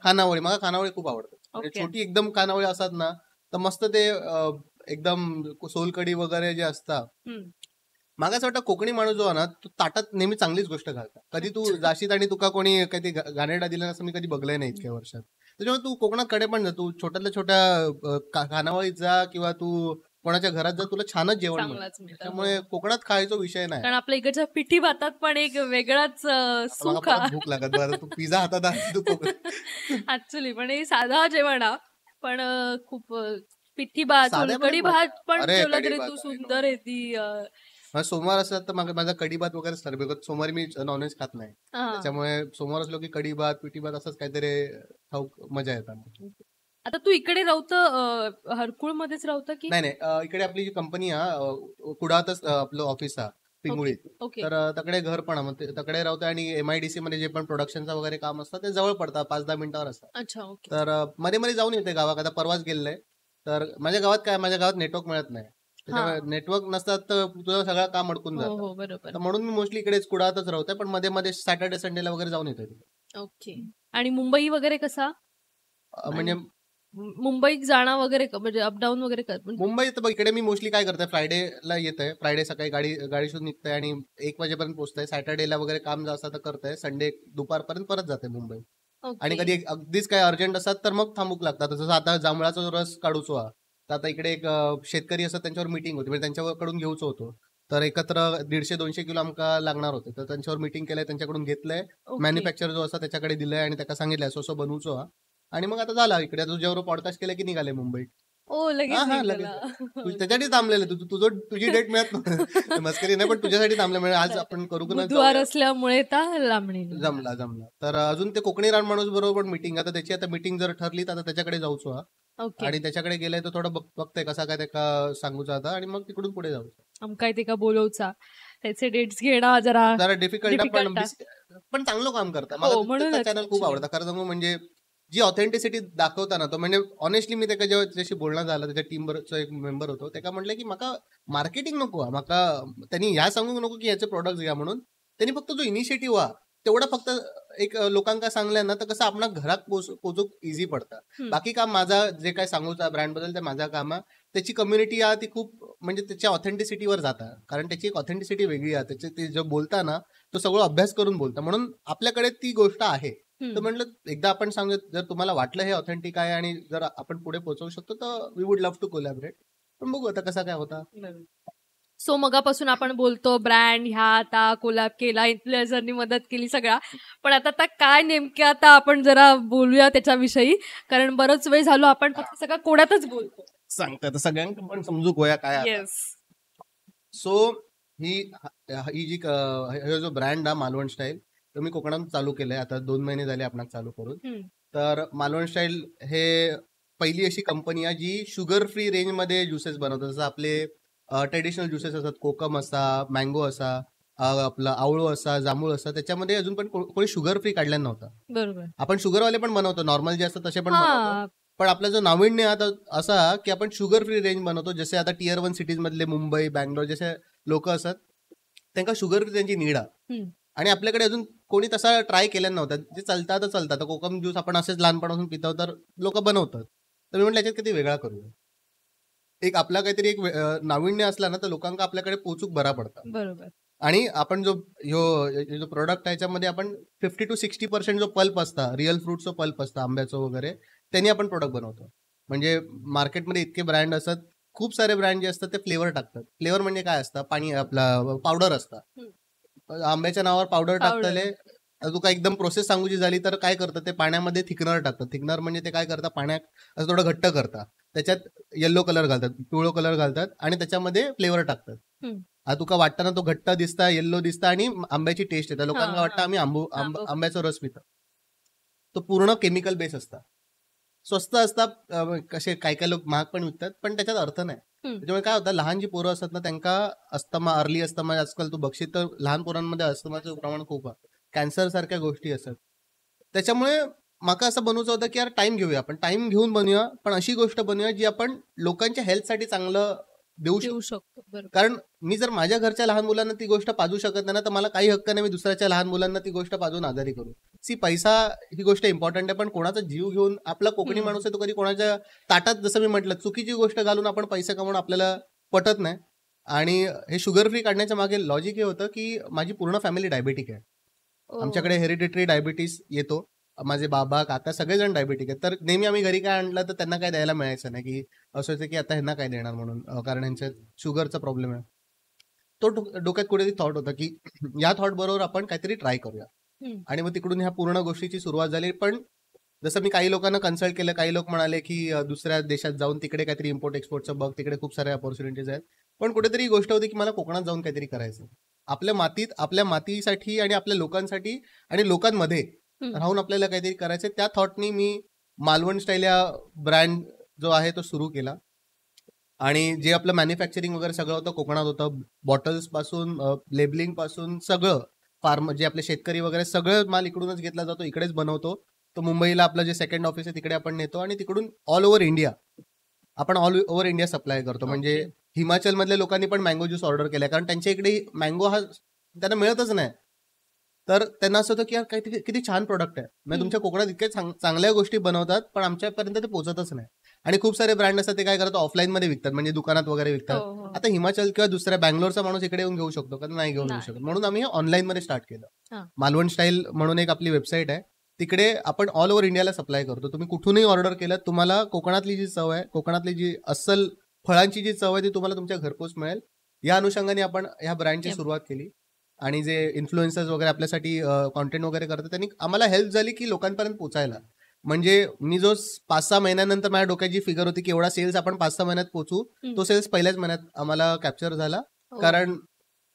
खानावळी. मला खानावळी खूप आवडतात. म्हणजे छोटी एकदम खानावळी असतात ना तर मस्त ते एकदम सोलकडी वगैरे जे असतात. मला असं वाटतं कोकणी माणूस जो आहे ना तो ताटात नेहमी चांगलीच गोष्ट घालतात. कधी तू जाशीत आणि तुका कोणी काही गाणेडा दिला असं मी कधी बघलंय नाही इतक्या वर्षात. त्याच्यामुळे तू कोकणात कडे पण जा, तू छोट्यातल्या छोट्या खानावळीत जा किंवा तू कोणाच्या घरात जा, तुला छानच जेवण मिळतं. त्यामुळे कोकणात खायचा विषय नाही. कारण आपल्या इकडच्या पिठी भातात पण एक वेगळाच सुख आहे. भूक लागत बरं तू पिझ्झा हातात आणली तू कोकण. ऍक्च्युली पण हे साधा जेवण पण खूप पिठी भात सोलकडी भात पण ठेवला तरी तू सुंदर आहे ती. सोमवार असतात तर माझा कढी भात वगैरे असतात, बिकॉज सोमवारी मी नॉनव्हेज खात नाही. त्याच्यामुळे सोमवार असलो की कढी भात पिठी भात असंच काहीतरी खाऊ मजा येतात. आता तू इकडे राहतं हरकुळ मध्येच राहतं की नाही? इकडे आपली जी कंपनी आहे कुडातच आपलं ऑफिस आहे पिंगुळीत. तर तकडे घर पण आहे, तकडे राहतं. आणि MIDC मध्ये जे पण प्रोडक्शनचं वगैरे काम असतं ते जवळ पडतं, 5-10 मिनिटावर असतं. अच्छा ओके. तर मध्ये मध्ये जाऊन येते गावात. आता परवाच गेलेलं आहे. तर माझ्या गावात नेटवर्क मिळत नाही. त्याच्यामुळे नेटवर्क नसतात तर तुझं सगळं काम अडकून जातं. बरोबर. म्हणून मी मोस्टली इकडेच कुडातच राहतोय, पण मध्ये मध्ये सॅटर्डे संडेला वगैरे जाऊन येतोय. ओके. आणि मुंबई वगैरे कसा म्हणजे मुंबईत जाणं वगैरे म्हणजे अपडाऊन वगैरे मुंबईत इकडे मी मोस्टली काय करतोय, फ्रायडेला येतोय. फ्रायडे सकाळी गाडी शोधून निघतंय आणि 1 वाजेपर्यंत पोहोचतंय. सॅटर्डेला वगैरे काम असतं तर करतंय. संडे दुपारपर्यंत परत जाते मुंबई. आणि कधी अगदीच काय अर्जंट असतात तर मग थांबूक लागतात. जसं आता जांभळाचा रस काढूचो हा, तर आता इकडे एक शेतकरी असतात त्यांच्यावर मीटिंग होती, म्हणजे त्यांच्याकडून घेऊच होतो. तर एकत्र 150-200 किलो आमका लागणार होते, तर त्यांच्यावर मीटिंग केलंय, त्यांच्याकडून घेतलंय. मॅन्युफॅक्चर जो असता त्याच्याकडे दिलंय आणि त्याला सांगितलंय असं बनवूचो हा. आणि मग आता झाला इकडे जेव्हा पॉडकास्ट केलं की निघाले मुंबईत. लगेच त्याच्यासाठी थांबलेलं. तुझी डेट मिळत नव्हतं मस्करी नाही, पण तुझ्यासाठी थांबले. म्हणजे आज आपण करू असल्यामुळे जमला. तर अजून ते कोकणी रान माणूस बरोबर मीटिंग, आता त्याची मीटिंग जर ठरली तर आता त्याच्याकडे जाऊचो हा. आणि त्याच्याकडे गेलाय तर थोडं बघतोय कसा काय त्या सांगूचा आता, आणि मग तिकडून पुढे जाऊ काय ते का बोलवचा त्याचे डेट्स घेणं जरा डिफिकल्ट पण चांगलं काम करतात. मला चॅनल खूप आवडतं खरं सांगू. म्हणजे जी ऑथेंटिसिटी दाखवता ना तो म्हणजे ऑनेस्टली मी त्याच्या जेव्हा त्याच्याशी बोलणं झालं त्याच्या टीमवरचा एक मेंबर होतो त्याला म्हटलं की माका मार्केटिंग नको हा, माका त्यांनी ह्या सांगू नको की याचे प्रोडक्ट घ्या म्हणून. त्यांनी फक्त जो इनिशिएटिव्ह हा तेवढा फक्त एक लोकांका सांगलं ना तर कसं आपणा घरात पोचूक इझी पडतं. हम्म. बाकी काम माझा जे काय सांगूचा ब्रँड बद्दल ते माझा काम आहे. त्याची कम्युनिटी आहे ती खूप म्हणजे त्याच्या ऑथेंटिसिटीवर जाता कारण त्याची एक ऑथेंटिसिटी वेगळी आहे. त्याचे ते जे बोलता ना तो सगळं अभ्यास करून बोलता म्हणून आपल्याकडे ती गोष्ट आहे. तर म्हटलं एकदा आपण सांगू जर तुम्हाला वाटलं हे ऑथेंटिक आहे आणि जर आपण पुढे पोहोचवू शकतो तर we would love to collaborate. पण बघू आता कसा काय होता. सो मगापासून आपण बोलतो ब्रँड ह्या आता कोलॅब केला इन्फ्लुएन्सरनी मदत केली सगळा पण आता काय नेमके आता आपण जरा बोलूया त्याच्याविषयी कारण बरंच वेळ झालो आपण फक्त सगळं कोड्यातच बोलतो. सांगता तर सगळ्यांना पण समजू गोया काय. येस सो ही जी हे जो ब्रँड आहे मालवण स्टाईल तो मी कोकणात चालू केलंय आता 2 महिने झाले आपण चालू करून. तर मालवण स्टाईल हे पहिली अशी कंपनी आहे जी शुगर फ्री रेंजमध्ये ज्युसेस बनवतात. जसं आपले ट्रेडिशनल ज्युसेस असतात कोकम असा मँगो असा आपला आवळू असा जांभूळ असा त्याच्यामध्ये अजून पण कोणी शुगर फ्री काढला नव्हता. बरोबर आपण शुगरवाले पण बनवतो नॉर्मल जे असतात तसे पण बनवतो. पण आपला जो नाविन्य आता असा की आपण शुगर फ्री रेंज बनवतो. जसे आता टियर 1 सिटीज मधले मुंबई बँगलोर जसे लोक असतात त्यांना शुगर फ्री त्यांची नीड आहे आणि आपल्याकडे अजून कोणी तसा ट्राय केला नव्हता. जे चालतं तर कोकम ज्यूस आपण असेच लहानपणापासून पितो तर लोक बनवतात. तर मी म्हटलं याच्यात किती वेगळा करूया. एक आपला काहीतरी एक नाविन्य असला ना तर लोकांना आपल्याकडे पोचूक बरा पडतात. बरोबर आणि आपण जो प्रोडक्ट आहे याच्यामध्ये आपण 50 to 60% जो पल्प असता रिअल फ्रूटचं पल्प असतं आंब्याचं वगैरे त्यांनी आपण प्रोडक्ट बनवतो. म्हणजे मार्केटमध्ये इतके ब्रँड असतात खूप सारे ब्रँड जे असतात ते फ्लेवर टाकतात. फ्लेवर म्हणजे काय असतं पाणी आपला पावडर असतं आंब्याच्या नावावर पावडर टाकतले. तुका एकदम प्रोसेस सांगूची झाली तर काय करतं ते पाण्यामध्ये थिकनर टाकतात. थिकनर म्हणजे ते काय करतात पाण्यात असं थोडं घट्ट करतात त्याच्यात येल्लो कलर घालतात पिवळो कलर घालतात आणि त्याच्यामध्ये फ्लेवर टाकतात. तुका वाटताना तो घट्ट दिसता येल्लो दिसता आणि आंब्याची टेस्ट येतात. लोकांना वाटतं आम्ही आंब्याचा रस पितो. तो पूर्ण केमिकल बेस असतात स्वस्त असतात कसे काय काय लोक महाग पण विकतात पण त्याच्यात अर्थ नाही. त्याच्यामुळे काय होतं लहान जी पोरं असतात ना त्यांना अस्थमा अर्ली अस्थमा आजकाल तू बघशील तर लहान पोरांमध्ये अस्थमाचं प्रमाण खूप आहे. कॅन्सर सारख्या गोष्टी असतात. त्याच्यामुळे माका असं बनवायचं होतं की यार टाइम घेऊया आपण टाइम घेऊन बनवूया पण अशी गोष्ट बनवूया जी आपण लोकांच्या हेल्थसाठी चांगलं देऊ शकतो. कारण मी जर माझ्या घरच्या लहान मुलांना ती गोष्ट पाजू शकत नाही ना तर मला काही हक्क नाही मी दुसऱ्याच्या लहान मुलांना ती गोष्ट पाजून आजारी करू. पैसा ही गोष्ट इम्पॉर्टंट आहे पण कोणाचा जीव घेऊन आपला कोकणी माणूस आहे तो कधी कोणाच्या ताटात जसं मी म्हटलं चुकीची गोष्ट घालून आपण पैसे कमवून आपल्याला पटत नाही. आणि हे शुगर फ्री काढण्याच्या मागे लॉजिक हे होतं की माझी पूर्ण फॅमिली डायबेटिक आहे. आमच्याकडे हेरिडिटरी डायबिटीस येतो. माझे बाबा काका सगळेजण डायबेटिक आहेत तर नेहमी आम्ही घरी काय आणलं तर त्यांना काय द्यायला मिळायचं नाही की असं होतं की आता ह्यांना काय देणार म्हणून कारण यांच्यात शुगरचा प्रॉब्लेम आहे. तो डोक्यात कुठेतरी थॉट होता की या थॉट बरोबर आपण काहीतरी ट्राय करूया. आणि मग तिकडून ह्या पूर्ण गोष्टीची सुरुवात झाली. पण जसं मी काही लोकांना कन्सल्ट केलं काही लोक म्हणाले की दुसऱ्या देशात जाऊन तिकडे काहीतरी इम्पोर्ट एक्सपोर्टचं बघ तिकडे खूप साऱ्या ऑपॉर्च्युनिटीज आहेत. पण कुठेतरी ही गोष्ट होती की मला कोकणात जाऊन काहीतरी करायचं आपल्या मातीत आपल्या मातीसाठी आणि आपल्या लोकांसाठी आणि लोकांमध्ये राहून आपल्याला काहीतरी करायचं. त्या थॉटनी मी मालवण स्टाईल या ब्रँड जो आहे तो सुरू केला. आणि जे आपलं मॅन्युफॅक्चरिंग वगैरे सगळं होतं कोकणात होतं. बॉटल्स पासून लेबलिंग पासून सगळं फार्म जे आपले शेतकरी वगैरे सगळं माल इकडूनच घेतला जातो इकडेच बनवतो. तो मुंबईला आपलं जे सेकंड ऑफिस आहे तिकडे आपण नेतो आणि तिकडून ऑल ओव्हर इंडिया सप्लाय करतो. म्हणजे हिमाचल मधल्या लोकांनी पण मँगो ज्यूस ऑर्डर केलाय कारण त्यांच्या इकडे मँगो हा त्यांना मिळतच नाही. तर त्यांना असं होतं की यार काहीतरी किती छान प्रोडक्ट आहे म्हणजे तुमच्या कोकणात इतके चांगल्या गोष्टी बनवतात पण आमच्यापर्यंत ते पोहोचतच नाही. आणि खूप सारे ब्रँड असतात ते काय करतात ऑफलाईन मध्ये विकतात म्हणजे दुकानात वगैरे विकतात. आता हिमाचल किंवा दुसऱ्या बँगलोरचा माणूस इकडे येऊन घेऊ शकतो का नाही घेऊन येऊ शकत. म्हणून आम्ही ऑनलाईन मध्ये स्टार्ट केलं. मालवण स्टाईल म्हणून एक आपली वेबसाईट आहे तिकडे आपण ऑल ओव्हर इंडियाला सप्लाय करतो. तुम्ही कुठूनही ऑर्डर केलं तुम्हाला कोकणातली जी चव आहे कोकणातली जी अस्सल फळांची जी चव आहे ती तुम्हाला तुमच्या घरपोच मिळेल. या अनुषंगाने आपण ह्या ब्रँडची सुरुवात केली. आणि जे इन्फ्लुएन्सर्स वगैरे आपल्यासाठी कॉन्टेंट वगैरे करतात त्यांनी आम्हाला हेल्प झाली की लोकांपर्यंत पोचायला. म्हणजे मी जो 5-6 महिन्यानंतर माझ्या डोक्याची फिगर होती की एवढा सेल्स आपण 5-6 महिन्यात पोचू तो सेल्स पहिल्याच महिन्यात आम्हाला कॅप्चर झाला. कारण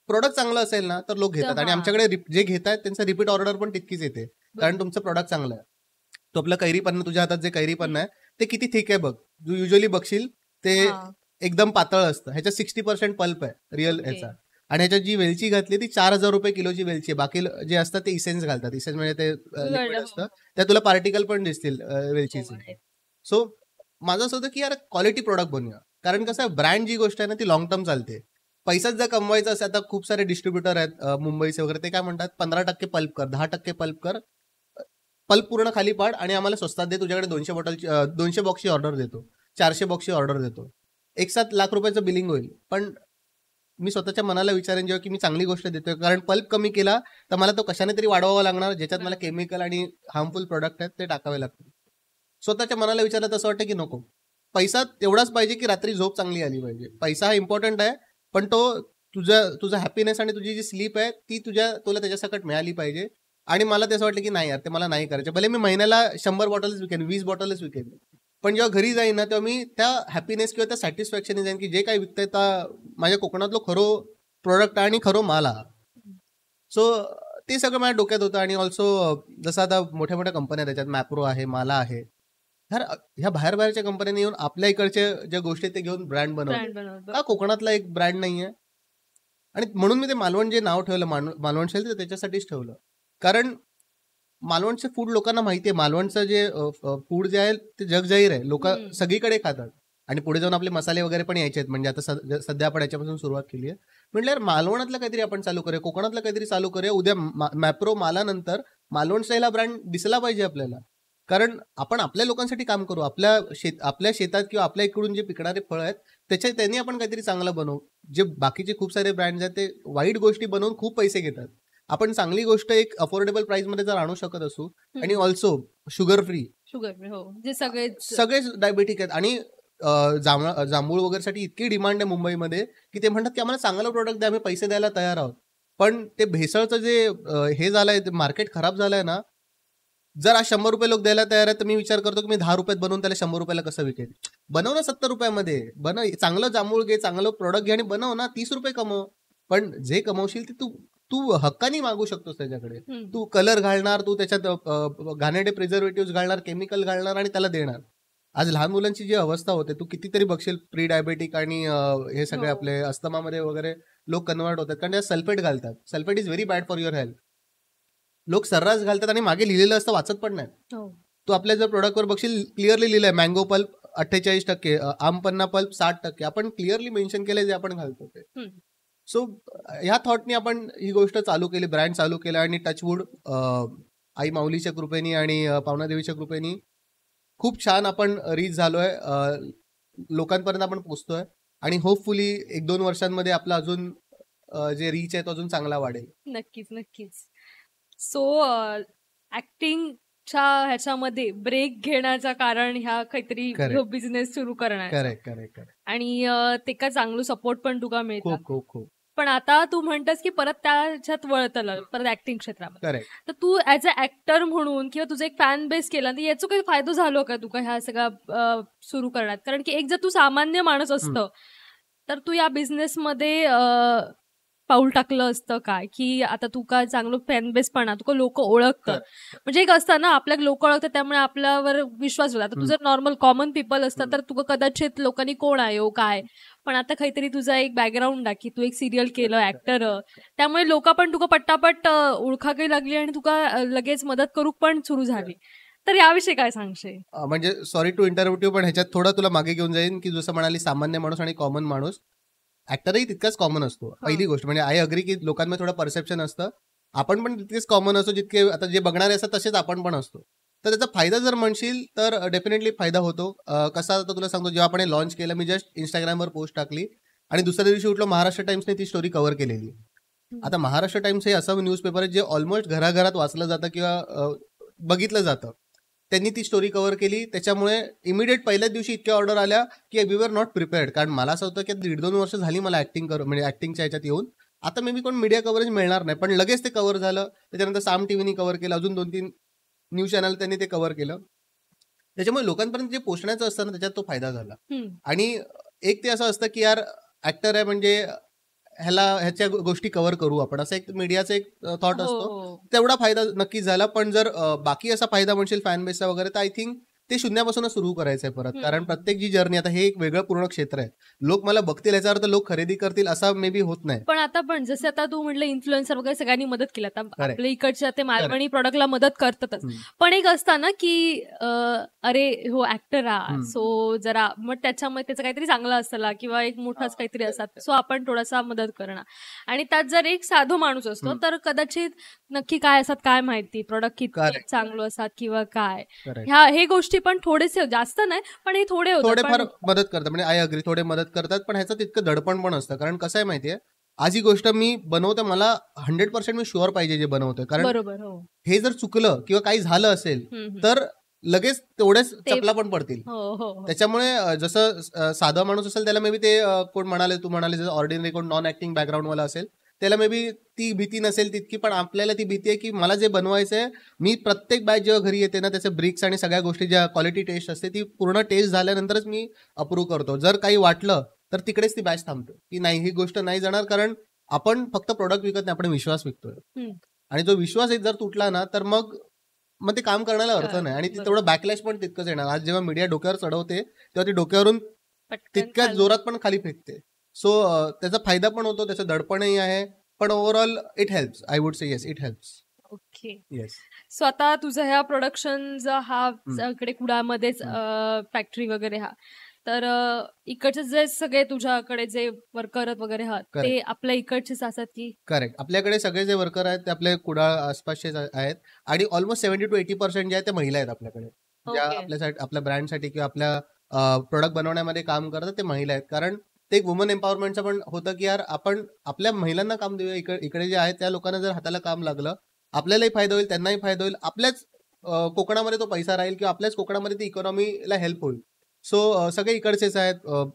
प्रोडक्ट चांगलं असेल ना तर लोक घेतात आणि आमच्याकडे जे घेतात त्यांचं रिपीट ऑर्डर पण तितकीच येते कारण तुमचं प्रोडक्ट चांगलं आहे. तो आपलं कैरीपन्न तुझ्या हातात जे कैरीपन्न आहे ते किती थिक आहे बघ. तू युजली बघशील ते एकदम पातळ असतं ह्याच्यात 60% पल्प आहे रिअल ह्याचा आणि ह्याच्यात जी वेलची घातली ती 4,000 रुपये किलोची वेलची आहे. बाकी जे असतात ते इसेन्स घालतात. इसेन्स म्हणजे ते लिक्विड असतं. त्यात तुला पार्टिकल पण दिसतील वेलचीचे. सो माझं असं होतं की यार क्वालिटी प्रोडक्ट बनवूया. कारण कसं आहे, ब्रँड जी गोष्ट आहे ना ती लॉंग टर्म चालते. पैसाच जर कमवायचा असेल, आता खूप सारे डिस्ट्रीब्युटर आहेत मुंबईचे वगैरे, ते काय म्हणतात 15% पल्प कर, 10% पल्प कर, पल्प पूर्ण खाली पाड आणि आम्हाला स्वस्तात दे. तुझ्याकडे 200 बॉक्सची ऑर्डर देतो, 400 बॉक्सची ऑर्डर देतो, 1-7 लाख रुपयाचं बिलिंग होईल. पण मी स्वतःच्या मनाला विचारेन जेव्हा की मी चांगली गोष्ट देतोय, कारण पल्प कमी केला तर मला तो कशाने तरी वाढवावा लागणार, ज्याच्यात मला केमिकल आणि हार्मफुल प्रोडक्ट आहेत ते टाकावे लागतील. स्वतःच्या मनाला विचारलं तर असं वाटतं की नको. पैसा तेवढाच पाहिजे की रात्री झोप चांगली आली पाहिजे. पैसा हा इम्पॉर्टंट आहे, पण तो तुझा हॅपीनेस आणि तुझी जी स्लीप आहे ती तुला त्याच्यासकट मिळाली पाहिजे. आणि मला ते असं वाटलं की नाही यार, ते मला नाही करायचं. भले मी महिन्याला 100 बॉटल्स विकेन, 20 बॉटल्स विकेन, पण जेव्हा घरी जाईन ना तेव्हा मी त्या हॅपीनेस किंवा त्या सॅटिस्फॅक्शन जाईन की जे काही विकतंय त्या माझ्या कोकणातलं खरं प्रोडक्ट आणि खरं माल हा. सो ते सगळं माझ्या डोक्यात होतं. आणि ऑल्सो जसं आता मोठ्या मोठ्या कंपन्या त्याच्यात मॅप्रो आहे, माला आहे, ह्या बाहेरच्या कंपन्यांनी येऊन आपल्या इकडच्या ज्या गोष्टी ते घेऊन ब्रँड बनवतात. का कोकणातला एक ब्रँड नाहीये? आणि म्हणून मी ते मालवण जे नाव ठेवलं, मालवण शैली, ते त्याच्यासाठीच ठेवलं. कारण मालवणचं फूड लोकांना माहिती आहे. मालवणचं जे फूड जे आहे ते जगजाहीर आहे, लोक सगळीकडे खातात. आणि पुढे जाऊन आपले मसाले वगैरे पण यायचे आहेत. म्हणजे आता सध्या आपण याच्यापासून सुरुवात केली आहे. म्हटलं यार मालवणातलं काहीतरी आपण चालू करूया, कोकणातलं काहीतरी चालू करूया. उद्या मॅप्रो मालानंतर मालवण स्टाईल हा ब्रँड दिसला पाहिजे आपल्याला. कारण आपण आपल्या लोकांसाठी काम करू, आपल्या शेतात किंवा आपल्या इकडून जे पिकणारे फळ आहेत त्यांनी आपण काहीतरी चांगलं बनवू. जे बाकीचे खूप सारे ब्रँड्स आहेत ते वाईट गोष्टी बनवून खूप पैसे घेतात. आपण चांगली गोष्ट एक अफोर्डेबल प्राइस मध्ये जर आणू शकत असू, आणि ऑल्सो शुगर फ्री, जे सगळेच डायबेटिक आहेत. आणि जांभूळ वगैरेसाठी इतकी डिमांड आहे मुंबईमध्ये की ते म्हणतात की आम्हाला चांगलं प्रोडक्ट द्या, आम्ही पैसे द्यायला तयार आहोत. पण ते भेसळचं जे हे झालंय, मार्केट खराब झालंय ना. जर आज 100 रुपये लोक द्यायला तयार आहेत तर मी विचार करतो की मी 10 रुपयात बनवून त्याला 100 रुपयाला कसं विकेल. बनव ना 70 रुपयामध्ये, चांगलं जांभूळ घे, चांगलं प्रोडक्ट घे आणि बनव ना. 30 रुपये कमव, पण जे कमवशील ते तू हक्कानी मागू शकतोस त्याच्याकडे. तू कलर घालणार, तू त्याच्यात घाणेरडे प्रिझर्वेटिव्ह घालणार, केमिकल घालणार आणि त्याला देणार. आज लहान मुलांची जी अवस्था होते, तू कितीतरी बघशील प्री डायबेटिक आणि हे सगळे आपले अस्थमामध्ये वगैरे लोक कन्वर्ट होतात, कारण त्यात सल्फेट घालतात. Sulphate is very bad for your health. लोक सर्रास घालतात आणि मागे लिहिलेलं असतं, वाचत पण नाही. तू आपल्या जर प्रोडक्टवर बघशील क्लिअरली लिहिलंय मँगो पल्प 48%, आमपन्ना पल्प 60%. आपण क्लिअरली मेन्शन केलंय जे आपण घालतो ते. सो ह्या थॉटनी आपण ही गोष्ट चालू केली, ब्रँड चालू केला. आणि टचवूड आई माऊलीच्या कृपेनी आणि पावनादेवीच्या कृपेनी खूप छान आपण रीच झालोय, लोकांपर्यंत आपण पोहोचतोय. आणि होपफुली 1-2 वर्षांमध्ये आपला अजून जे रीच आहे तो अजून चांगला वाढेल. नक्कीच. सो ऍक्टिंगच्या ह्याच्यामध्ये ब्रेक घेण्याचं कारण ह्या काहीतरी बिझनेस सुरू करणार. करेक्ट. आणि ते का चांगलं सपोर्ट पण तुका मिळतं. खूप. पण आता तू म्हणतस की परत त्याच्यात वळतलं, परत ऍक्टिंग क्षेत्रामध्ये. तर तू ऍज अ ऍक्टर म्हणून किंवा तुझं एक फॅन बेस केला, तर याचा काही फायदा झालो का तुका ह्या सगळ्या सुरू करण्यात? कारण की एक जर तू सामान्य माणूस असतं तर तू या बिझनेसमध्ये पाऊल टाकलं असतं काय, की आता तुका चांगलं फॅन बेस पण तुका लोक ओळखतात. म्हणजे एक असतं ना, आपल्या लोक ओळखतात त्यामुळे आपल्यावर विश्वास होता. आता तू जर नॉर्मल कॉमन पीपल असतं तर तुका कदाचित लोकांनी कोण आहे काय, पण आता काहीतरी तुझा एक बॅकग्राऊंड आहे की तू एक सिरियल केलं, ऍक्टर, त्यामुळे लोक पण तुका पट्टापट ओळखायला लागली आणि तुका लगेच मदत करू पण सुरू झाली. तर याविषयी काय सांगशील? म्हणजे सॉरी टू इंटरव्ह्यू, पण ह्याच्यात थोडं तुला मागे घेऊन जाईन की जसं म्हणाली सामान्य माणूस आणि कॉमन माणूस, ऍक्टरही तितकाच कॉमन असतो. पहिली गोष्ट म्हणजे आय अग्री की लोकांमध्ये थोडं परसेप्शन असतं, आपण पण तितकेच कॉमन असतो, जितके आता जे बघणारे असतात तसेच आपण पण असतो. तर त्याचा फायदा जर म्हणशील तर डेफिनेटली फायदा होतो. कसा आता तुला सांगतो, जेव्हा आपण लॉन्च केलं, मी जस्ट इंस्टाग्रामवर पोस्ट टाकली आणि दुसऱ्या दिवशी उठलो, महाराष्ट्र टाइम्सने ती स्टोरी कव्हर केलेली. आता महाराष्ट्र टाइम्स हे असं न्यूजपेपर आहे जे ऑलमोस्ट घराघरात वाचलं जातं किंवा बघितलं जातं. त्यांनी ती स्टोरी कव्हर केली, त्याच्यामुळे इमिडिएट पहिल्याच दिवशी इतक्या ऑर्डर आल्या की वी वर नॉट प्रिपेअर्ड. कारण मला असं होतं की 1.5-2 वर्ष झाली मला म्हणजे ऍक्टिंगच्या ह्याच्यात येऊन, आता मे बी कोण मीडिया कव्हरेज मिळणार नाही, पण लगेच ते कव्हर झालं. त्याच्यानंतर साम टीव्हीनी कव्हर केलं, अजून 2-3 न्यूज चॅनल त्यांनी ते कव्हर केलं. त्याच्यामुळे लोकांपर्यंत जे पोहोचण्याचं असतं ना, त्याच्यात तो फायदा झाला. आणि एक ते असं असतं की यार ऍक्टर आहे म्हणजे ह्याच्या गोष्टी कव्हर करू आपण, असं एक मीडियाचा एक थॉट असतो. तेवढा फायदा नक्कीच झाला. पण जर बाकी असा फायदा म्हणशील फॅन बेसचा वगैरे, तर आय थिंक ते शून्यापासूनच सुरू करायचंय परत. कारण प्रत्येक जी जर्नी, आता हे एक वेगळं पूर्ण क्षेत्र आहे. लोक मला बघतील याचा अर्थ लोक खरेदी करतील असा मे बी होत नाही. पण आता जसं आता तू म्हटलं इन्फ्लुएन्सर वगैरे सगळ्यांनी मदत केली. आता Correct. आपल्या इकडच्या ते मालवणी प्रॉडक्टला मदत करतातच. पण एक असतं ना की अरे हो ऍक्टर हा, सो जरा मग त्याच्यामध्ये त्याचं काहीतरी चांगलं असतं किंवा एक मोठाच काहीतरी असतात, सो आपण थोडासा मदत करणं. आणि त्यात जर एक साधू माणूस असतो तर कदाचित नक्की काय असतात काय माहिती, प्रॉडक्ट किती Correct. चांगलं असतात किंवा काय, Correct. हे गोष्टी पण थोडेसे, जास्त नाही पण हे थोडे होते. थोडेफार मदत करतात, म्हणजे आय अग्री, थोडे मदत करतात, पण ह्याचं तितकं दडपण पण असतं. कारण कसं आहे माहितीये, आज ही गोष्ट मी बनवतो, मला 100% मी शुअर पाहिजे जे बनवतोय. कारण बरोबर. हो. हे जर चुकलं किंवा काही झालं असेल तर लगेच तेवढेच चपला पण पडतील. त्याच्यामुळे जसं साधा माणूस असेल त्याला मे बी ते कोण म्हणाले, तू म्हणाले जसं ऑर्डिनरी कोण नॉन ऍक्टिंग बॅकग्राऊंड वाला असेल त्याला मे बी ती भीती नसेल तितकी, पण आपल्याला ती भीती आहे की मला जे बनवायचंय, मी प्रत्येक बॅच जेव्हा घरी येते ना त्याचे ब्रिक्स आणि सगळ्या गोष्टी, ज्या क्वालिटी टेस्ट असते ती पूर्ण टेस्ट झाल्यानंतरच मी अप्रूव्ह करतो. जर काही वाटलं तर तिकडेच ती बॅच थांबते की नाही, ही गोष्ट नाही जाणार. कारण आपण फक्त प्रोडक्ट विकत नाही, आपण विश्वास विकतोय. आणि जो विश्वास एक जर तुटला ना तर मग ते काम करण्याला अर्थ नाही. आणि तेवढं बॅकलॅश पण तितकंच येणार. आज जेव्हा मीडिया डोक्यावर चढवते तेव्हा ती डोक्यावरून तितक्याच जोरात पण खाली फेकते. सो त्याचा फायदा पण होतो, त्याचं दडपणही आहे, पण overall it helps. I would say yes, it helps. Okay. Yes. So आता तुझं ह्या प्रोडक्शन हा इकडे कुडाळमध्येच फॅक्टरी वगैरे तर इकडचे जे सगळे तुझ्याकडे जे वर्कर वगैरे आहात ते आपल्या इकडचेच असतात की? करेक्ट. आपल्याकडे सगळे जे वर्कर आहेत ते आपले कुडाळ आसपासचे आहेत आणि ऑलमोस्ट 70 to 80% जे आहेत ते महिला आहेत आपल्याकडे, ज्या आपल्यासाठी, आपल्या ब्रँडसाठी किंवा आपल्या प्रोडक्ट बनवण्यामध्ये काम करतात, ते महिला आहेत. कारण ते एक वुमन एम्पॉवरमेंटचं पण होतं की यार आपण आपल्या महिलांना काम देऊया. इकडे जे आहेत त्या लोकांना जर हाताला काम लागलं, आपल्यालाही फायदा होईल, त्यांनाही फायदा होईल, आपल्याच कोकणामध्ये तो पैसा राहील किंवा आपल्याच कोकणामध्ये ती इकॉनॉमीला हेल्प होईल. सो सगळे इकडचेच आहेत,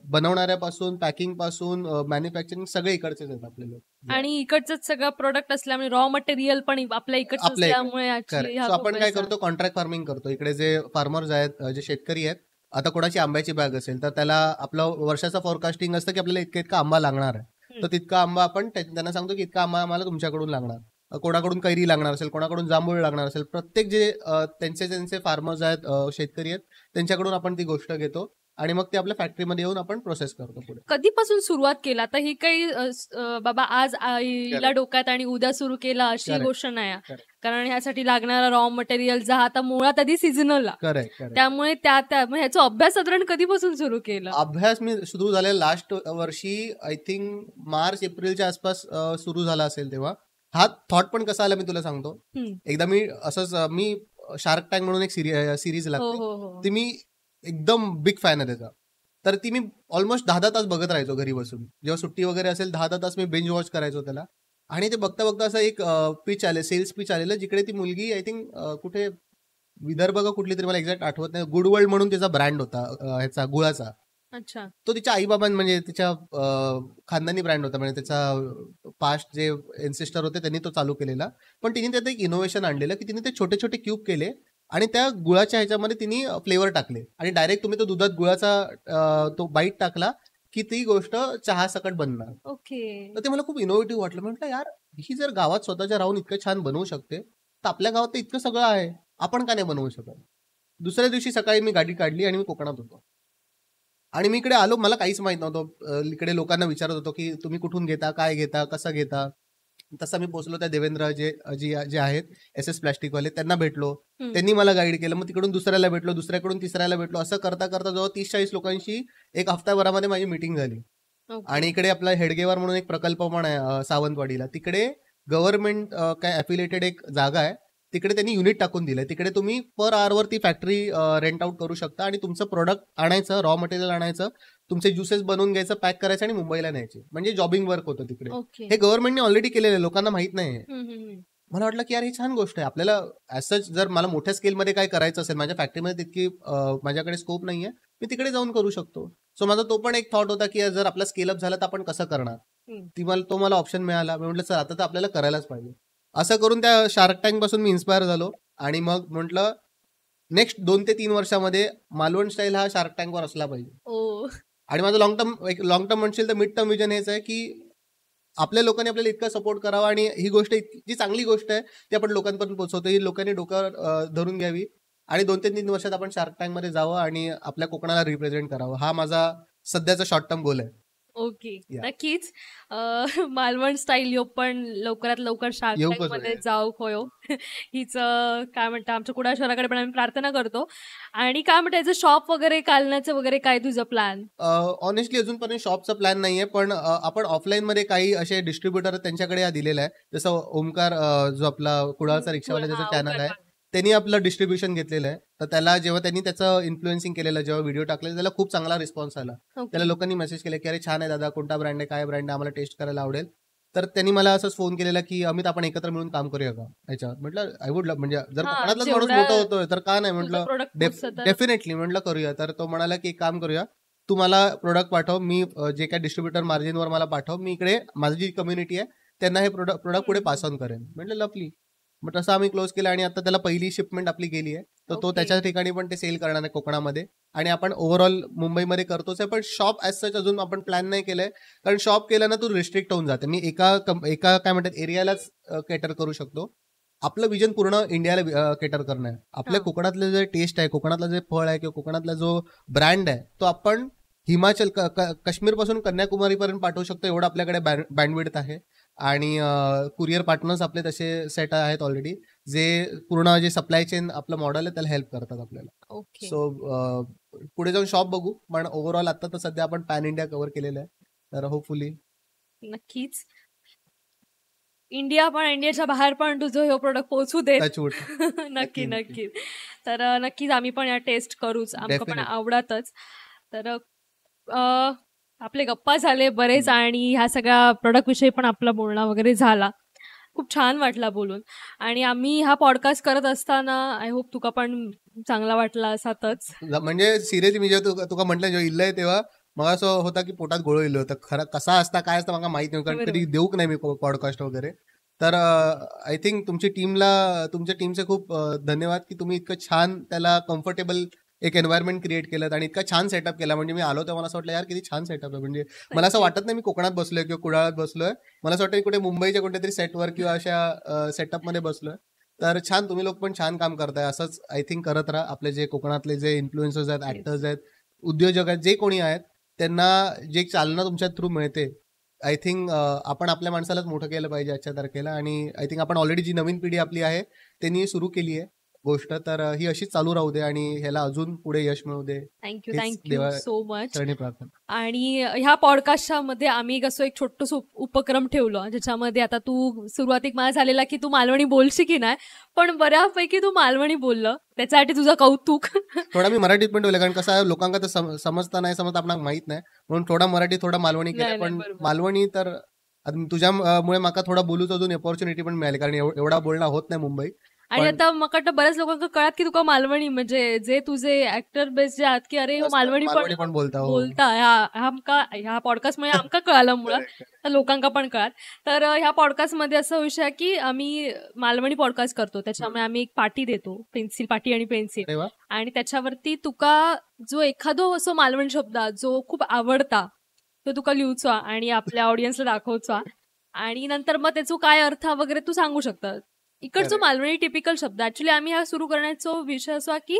बनवणाऱ्यापासून, पॅकिंग पासून, मॅन्युफॅक्चरिंग सगळे इकडचेच आहेत आपले लोक. आणि इकडचंच सगळं प्रोडक्ट असल्यामुळे रॉ मटेरियल पण आपल्या इकडचं असल्यामुळे आपण काय करतो, कॉन्ट्रॅक्ट फार्मिंग करतो. इकडे जे फार्मर्स आहेत, जे शेतकरी आहेत, आता कोणाची आंब्याची बॅग असेल तर त्याला आपलं वर्षाचं फोरकास्टिंग असतं की आपल्याला इतका आंबा लागणार आहे, तर तितका आंबा आपण त्यांना सांगतो की इतका आंबा आम्हाला तुमच्याकडून लागणार. कोणाकडून कैरी लागणार असेल, कोणाकडून जांभूळ लागणार असेल, प्रत्येक जे त्यांचे फार्मर्स आहेत, शेतकरी आहेत, त्यांच्याकडून आपण ती गोष्ट घेतो आणि मग ते आपल्या फॅक्टरीमध्ये येऊन आपण प्रोसेस करतो पुढे. कधीपासून सुरुवात केला? आता ही काही बाबा आज आईला डोक्यात आणि उद्या सुरू केला अशी गोष्ट नाही, कारण ह्यासाठी लागणारा रॉ मटेरियल जा आता मुळात आधी सीझनल, त्यामुळे ह्याचा अभ्यास साधारण कधीपासून सुरू केला? अभ्यास मी सुरू झाले लास्ट वर्षी, आय थिंक मार्च एप्रिलच्या आसपास सुरू झाला असेल. तेव्हा हा थॉट पण कसा आला मी तुला सांगतो. एकदा मी असंच, मी शार्क टँक म्हणून एक सिरीज लागते, ती मी एकदम बिग फॅन आहे त्याचा, तर ती मी ऑलमोस्ट 10 तास बघत राहायचो घरी बसून. जेव्हा सुट्टी वगैरे असेल 10 तास मी बेंच वॉच करायचो त्याला. आणि ते बघता बघता असं एक पिच आले, सेल्स पिच आलेलं, जिकडे ती मुलगी आय थिंक कुठे विदर्भ का कुठली तरी, मला एक्झॅक्ट आठवत नाही, गुड वर्ल्ड म्हणून त्याचा ब्रँड होता ह्याचा गुळाचा. अच्छा. तो तिच्या आईबाबां, म्हणजे तिच्या खानदानी ब्रँड होता, म्हणजे त्याचा पास्ट जे एन्सेस्टर होते त्यांनी तो चालू केलेला. पण तिने त्यात एक इनोव्हेशन आणलेलं की तिने ते छोटे छोटे क्यूब केले आणि त्या गुळाच्या ह्याच्यामध्ये तिने फ्लेवर टाकले आणि डायरेक्ट तुम्ही तो दुधात गुळाचा तो बाईट टाकला की ती गोष्ट चहा सकट बनणार. ओके. तर ते मला खूप इनोव्हेटिव्ह वाटलं. म्हटलं यार, ही जर गावात स्वतःच्या राहून इतकं छान बनवू शकते तर आपल्या गावात तर इतकं सगळं आहे, आपण का नाही बनवू शकत. दुसऱ्या दिवशी सकाळी मी गाडी काढली आणि मी कोकणात होतो आणि मी इकडे आलो, मला काहीच माहित नव्हतं. इकडे लोकांना विचारत होतो की तुम्ही कुठून घेता, काय घेता, कसं घेता. तसा मी पोहोचलो त्या देवेंद्र जे आहेत SS प्लॅस्टिकवाले, त्यांना भेटलो, त्यांनी मला गाईड केलं. मग तिकडून दुसऱ्याला भेटलो, दुसऱ्याकडून तिसऱ्याला भेटलो. असं करता करता जवळ 30-40 लोकांशी एक हफ्त्याभरामध्ये माझी मीटिंग झाली. आणि इकडे आपला हेडगेवार म्हणून एक प्रकल्प पण आहे सावंतवाडीला, तिकडे गव्हर्नमेंट काय अफिलिएटेड एक जागा आहे, तिकडे त्यांनी युनिट टाकून दिलंय. तिकडे तुम्ही पर आवर ती फॅक्टरी रेंट आउट करू शकता आणि तुमचं प्रोडक्ट आणायचं, रॉ मटेरियल आणायचं, तुमचे ज्युसेस बनवून घ्यायचं, पॅक करायचं आणि मुंबईला न्यायचे. म्हणजे जॉबिंग वर्क होतं तिकडे. हे गव्हर्नमेंटने ऑलरेडी केलेलं आहे, लोकांना माहित नाही. मला वाटलं की यार ही छान गोष्ट आहे. आपल्याला ऍज जर मला मोठ्या स्केलमध्ये काय करायचं असेल, माझ्या फॅक्टरीमध्ये तितकी माझ्याकडे स्कोप नाहीये, मी तिकडे जाऊन करू शकतो. सो माझा तो पण एक थॉट होता की जर आपला स्केल अप झाला तर आपण कसं करणार. तो मला ऑप्शन मिळाला. मी म्हटलं चल आता तर आपल्याला करायलाच पाहिजे. असं करून त्या शार्क टँक पासून मी इन्स्पायर झालो आणि मग म्हटलं नेक्स्ट 2 ते 3 वर्षामध्ये मालवण स्टाईल हा शार्क टँकवर असला पाहिजे. आणि माझं लॉंग टर्म म्हणशील तर मिड टर्म विजन हेच आहे की आपल्या लोकांनी आपल्याला इतका सपोर्ट करावा आणि ही गोष्ट जी चांगली गोष्ट आहे ती आपण लोकांपर्यंत पोहोचवतो, ही लोकांनी डोक्यावर धरून घ्यावी आणि 2 ते 3 वर्षात आपण शार्क टँक मध्ये जावं आणि आपल्या कोकणाला रिप्रेझेंट करावं. हा माझा सध्याचा शॉर्ट टर्म गोल आहे. ओके. या. नक्कीच. मालवण स्टाईल ह्यो पण लवकरात लवकर शार्क येऊकच टँकमध्ये आहे. जाऊ होयो. हीच काय म्हणतात आमच्या कुडाळशहराकडे पण आम्ही प्रार्थना करतो. आणि काय म्हणतात याचं शॉप वगैरे घालण्याचं वगैरे काय तुझं प्लॅन? ऑनेस्टली अजूनपर्यंत शॉपचा प्लॅन नाहीये, पण आपण ऑफलाईन मध्ये काही असे डिस्ट्रीब्युटर त्यांच्याकडे हा दिलेला आहे. जसं ओमकार जो आपला कुडाळचा रिक्षावाला ज्याचं चॅनल आहे, त्यांनी आपलं डिस्ट्रीब्युशन घेतलेलं आहे. तर त्याला जेव्हा त्यांनी त्याचं इन्फ्लुएन्सिंग केलेलं, जेव्हा व्हिडिओ टाकले, त्याला खूप चांगला रिस्पॉन्स आला. त्याला लोकांनी मेसेज केले की अरे छान आहे दादा, कोणता ब्रँड आहे, काय ब्रँड आहे, आम्हाला टेस्ट करायला आवडेल. तर त्यांनी मला असंच फोन केलेला की अमित आपण एकत्र मिळून काम करूया का याच्यावर. म्हटलं आय वुड म्हणजे जर कोकणातलाच माणूस मोठा होतोय तर का नाही, म्हटलं डेफिनेटली म्हटलं करूया. तर तो म्हणाला की एक काम करूया, तू मला प्रोडक्ट पाठव, मी जे काय डिस्ट्रीब्युटर मार्जिनवर मला पाठव, मी इकडे माझी जी कम्युनिटी आहे त्यांना हे प्रोडक्ट पुढे पास ऑन करेन. म्हटलं लवली. मग तसं आम्ही क्लोज केलं आणि आता त्याला पहिली शिपमेंट आपली गेली आहे. तर तो त्याच्या ठिकाणी पण ते सेल करणार आहे कोकणामध्ये. आणि आपण ओव्हरऑल मुंबईमध्ये करतोच आहे, पण शॉप ॲज सच अजून आपण प्लॅन नाही केलंय. कारण शॉप केलं ना तू रिस्ट्रिक्ट होऊन जाते. मी एका काय म्हणतात एरियालाच केटर करू शकतो. आपलं विजन पूर्ण इंडियाला केटर करणं आहे. आपल्या कोकणातलं जे टेस्ट आहे, कोकणातलं जे फळ आहे किंवा कोकणातला जो ब्रँड आहे तो आपण हिमाचल काश्मीर पासून कन्याकुमारीपर्यंत पाठवू शकतो, एवढं आपल्याकडे बँडविड्थ आहे. आणि कुरिअर पार्टनर्स आपले तसे सेट आहेत ऑलरेडी, जे पूर्ण जे सप्लाय चेन आपलं मॉडेल आहे त्याला हेल्प करतात आपल्याला. ओके. सो पुढे जाऊन शॉप बघू, पण ओव्हरऑल आता तर सध्या आपण पॅन इंडिया कव्हर केलेलं आहे. तर होपफुली नक्कीच इंडिया पण इंडियाच्या बाहेर पण तुझं हे प्रोडक्ट पोहोचू देत. टचवूड. नक्की नक्की. तर नक्कीच आम्ही पण या टेस्ट करूच, आमका पण Definitely. आवडतच. तर आपले गप्पा झाले बरेच आणि ह्या सगळ्या प्रोडक्ट विषयी पण आपला बोलणं वगैरे झाला. खूप छान वाटला बोलून. आणि आम्ही हा पॉडकास्ट करत असताना आय होप तुका पण चांगला वाटला असातच. म्हणजे सिरियसली मी जेव्हा तुका म्हटलं जेव्हा इल्लय तेव्हा मला असं होता की पोटात गोळं इल्लं होतं. खरं कसा असता काय असतं मला माहित नाही, कारण कधी देऊक नाही मी पॉडकास्ट वगैरे. तर आय थिंक तुमच्या टीमचे खूप धन्यवाद की तुम्ही इतकं छान त्याला कम्फर्टेबल एक एन्व्हायरमेंट क्रिएट केलं आणि इतका छान सेटअप केला. म्हणजे मी आलो तेव्हा मला असं वाटलं यार किती छान सेटअप आहे. म्हणजे मला असं वाटत नाही मी कोकणात बसलोय किंवा कुडाळात बसलोय. मला असं वाटतं कुठे मुंबईच्या कुठेतरी सेटवर किंवा अशा सेटअपमध्ये बसलोय. तर छान, तुम्ही लोक पण छान काम करताय. असंच आय थिंक करत राहा. आपले जे कोकणातले जे इन्फ्लुएन्सर्स आहेत, ऍक्टर्स आहेत, उद्योजक आहेत, जे कोणी आहेत, त्यांना जे चालना तुमच्या थ्रू मिळते, आय थिंक आपण आपल्या माणसालाच मोठं केलं पाहिजे आजच्या तारखेला. आणि आय थिंक आपण ऑलरेडी जी नवीन पिढी आपली आहे त्यांनी सुरू केली आहे गोष्ट, तर ही अशीच चालू राहू दे आणि ह्याला अजून पुढे यश मिळू दे. Thank you so much. प्रार्थना. आणि ह्या पॉडकास्टच्या मध्ये आम्ही कसं एक छोटस उपक्रम ठेवलो, ज्याच्यामध्ये आता तू सुरुवातीक मला झालेला की तू मालवणी बोलशी की नाही, पण बऱ्यापैकी तू मालवणी बोललं, त्याच्यासाठी तुझं कौतुक. थोडा मी मराठीत पण ठेवलं, कारण कसं आहे लोकांना तर समजता नाही समजता आपल्याला माहित नाही, म्हणून थोडा मराठी थोडा मालवणी केलं. पण मालवणी तर तुझ्यामुळे मला थोडा बोलूच अजून अपॉर्च्युनिटी पण मिळाली, कारण एवढा बोलणं होत नाही मुंबई. आणि आता मग वाटतं बऱ्याच लोकांना कळत की तुका मालवणी म्हणजे जे तुझे ऍक्टर बेस जे आहेत की अरे मालवणी पण बोलता ह्या पॉडकास्ट मध्ये आमका कळालं मुळात, तर लोकांना पण कळत. तर ह्या पॉडकास्ट मध्ये असा विषय आहे की आम्ही मालवणी पॉडकास्ट करतो, त्याच्यामुळे आम्ही एक पाटी देतो, पेन्सिल पाटी आणि पेन्सिल, आणि त्याच्यावरती तुका जो एखादो असो मालवणी शब्द जो खूप आवडता तो तुका लिहूचा आणि आपल्या ऑडियन्सला दाखवचा, आणि नंतर मग त्याचा काय अर्थ वगैरे तू सांगू शकता. इकडचं मालवणी टिपिकल शब्द ऍक्च्युली आम्ही हा सुरू करण्याचा विषय असा की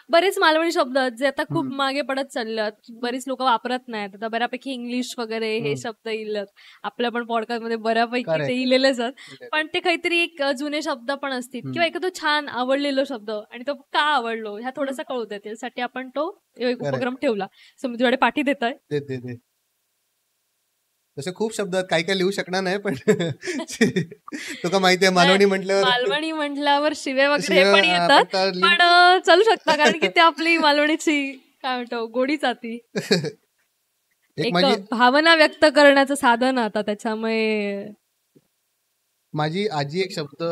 बरेच मालवणी शब्द जे आता खूप मागे पडत चालल्यात, बरीच लोक वापरत नाहीत. आता बऱ्यापैकी इंग्लिश वगैरे हे शब्द इल्लत आपल्या पण पॉडकास्ट मध्ये बऱ्यापैकी ते इलेलेच आहेत, पण ते काहीतरी एक जुने शब्द पण असतील किंवा एखादं छान आवडलेलो शब्द आणि तो का आवडलो ह्या थोडासा कळू दे, त्यासाठी आपण तो एक उपक्रम ठेवला. सो मी तुझ्याकडे पाठी देत आहे. तसे खूप शब्द काही काही लिहू शकणार नाही, पण तुका माहिती आहे मालवणी म्हटल्यावर शिवे वगैरे पण येतात, पण चालू शकता, कारण की ते आपली मालवणीची काय म्हणतो गोडी जाती, एक भावना व्यक्त करण्याचं साधन आता. त्याच्यामुळे माझी आजी एक शब्द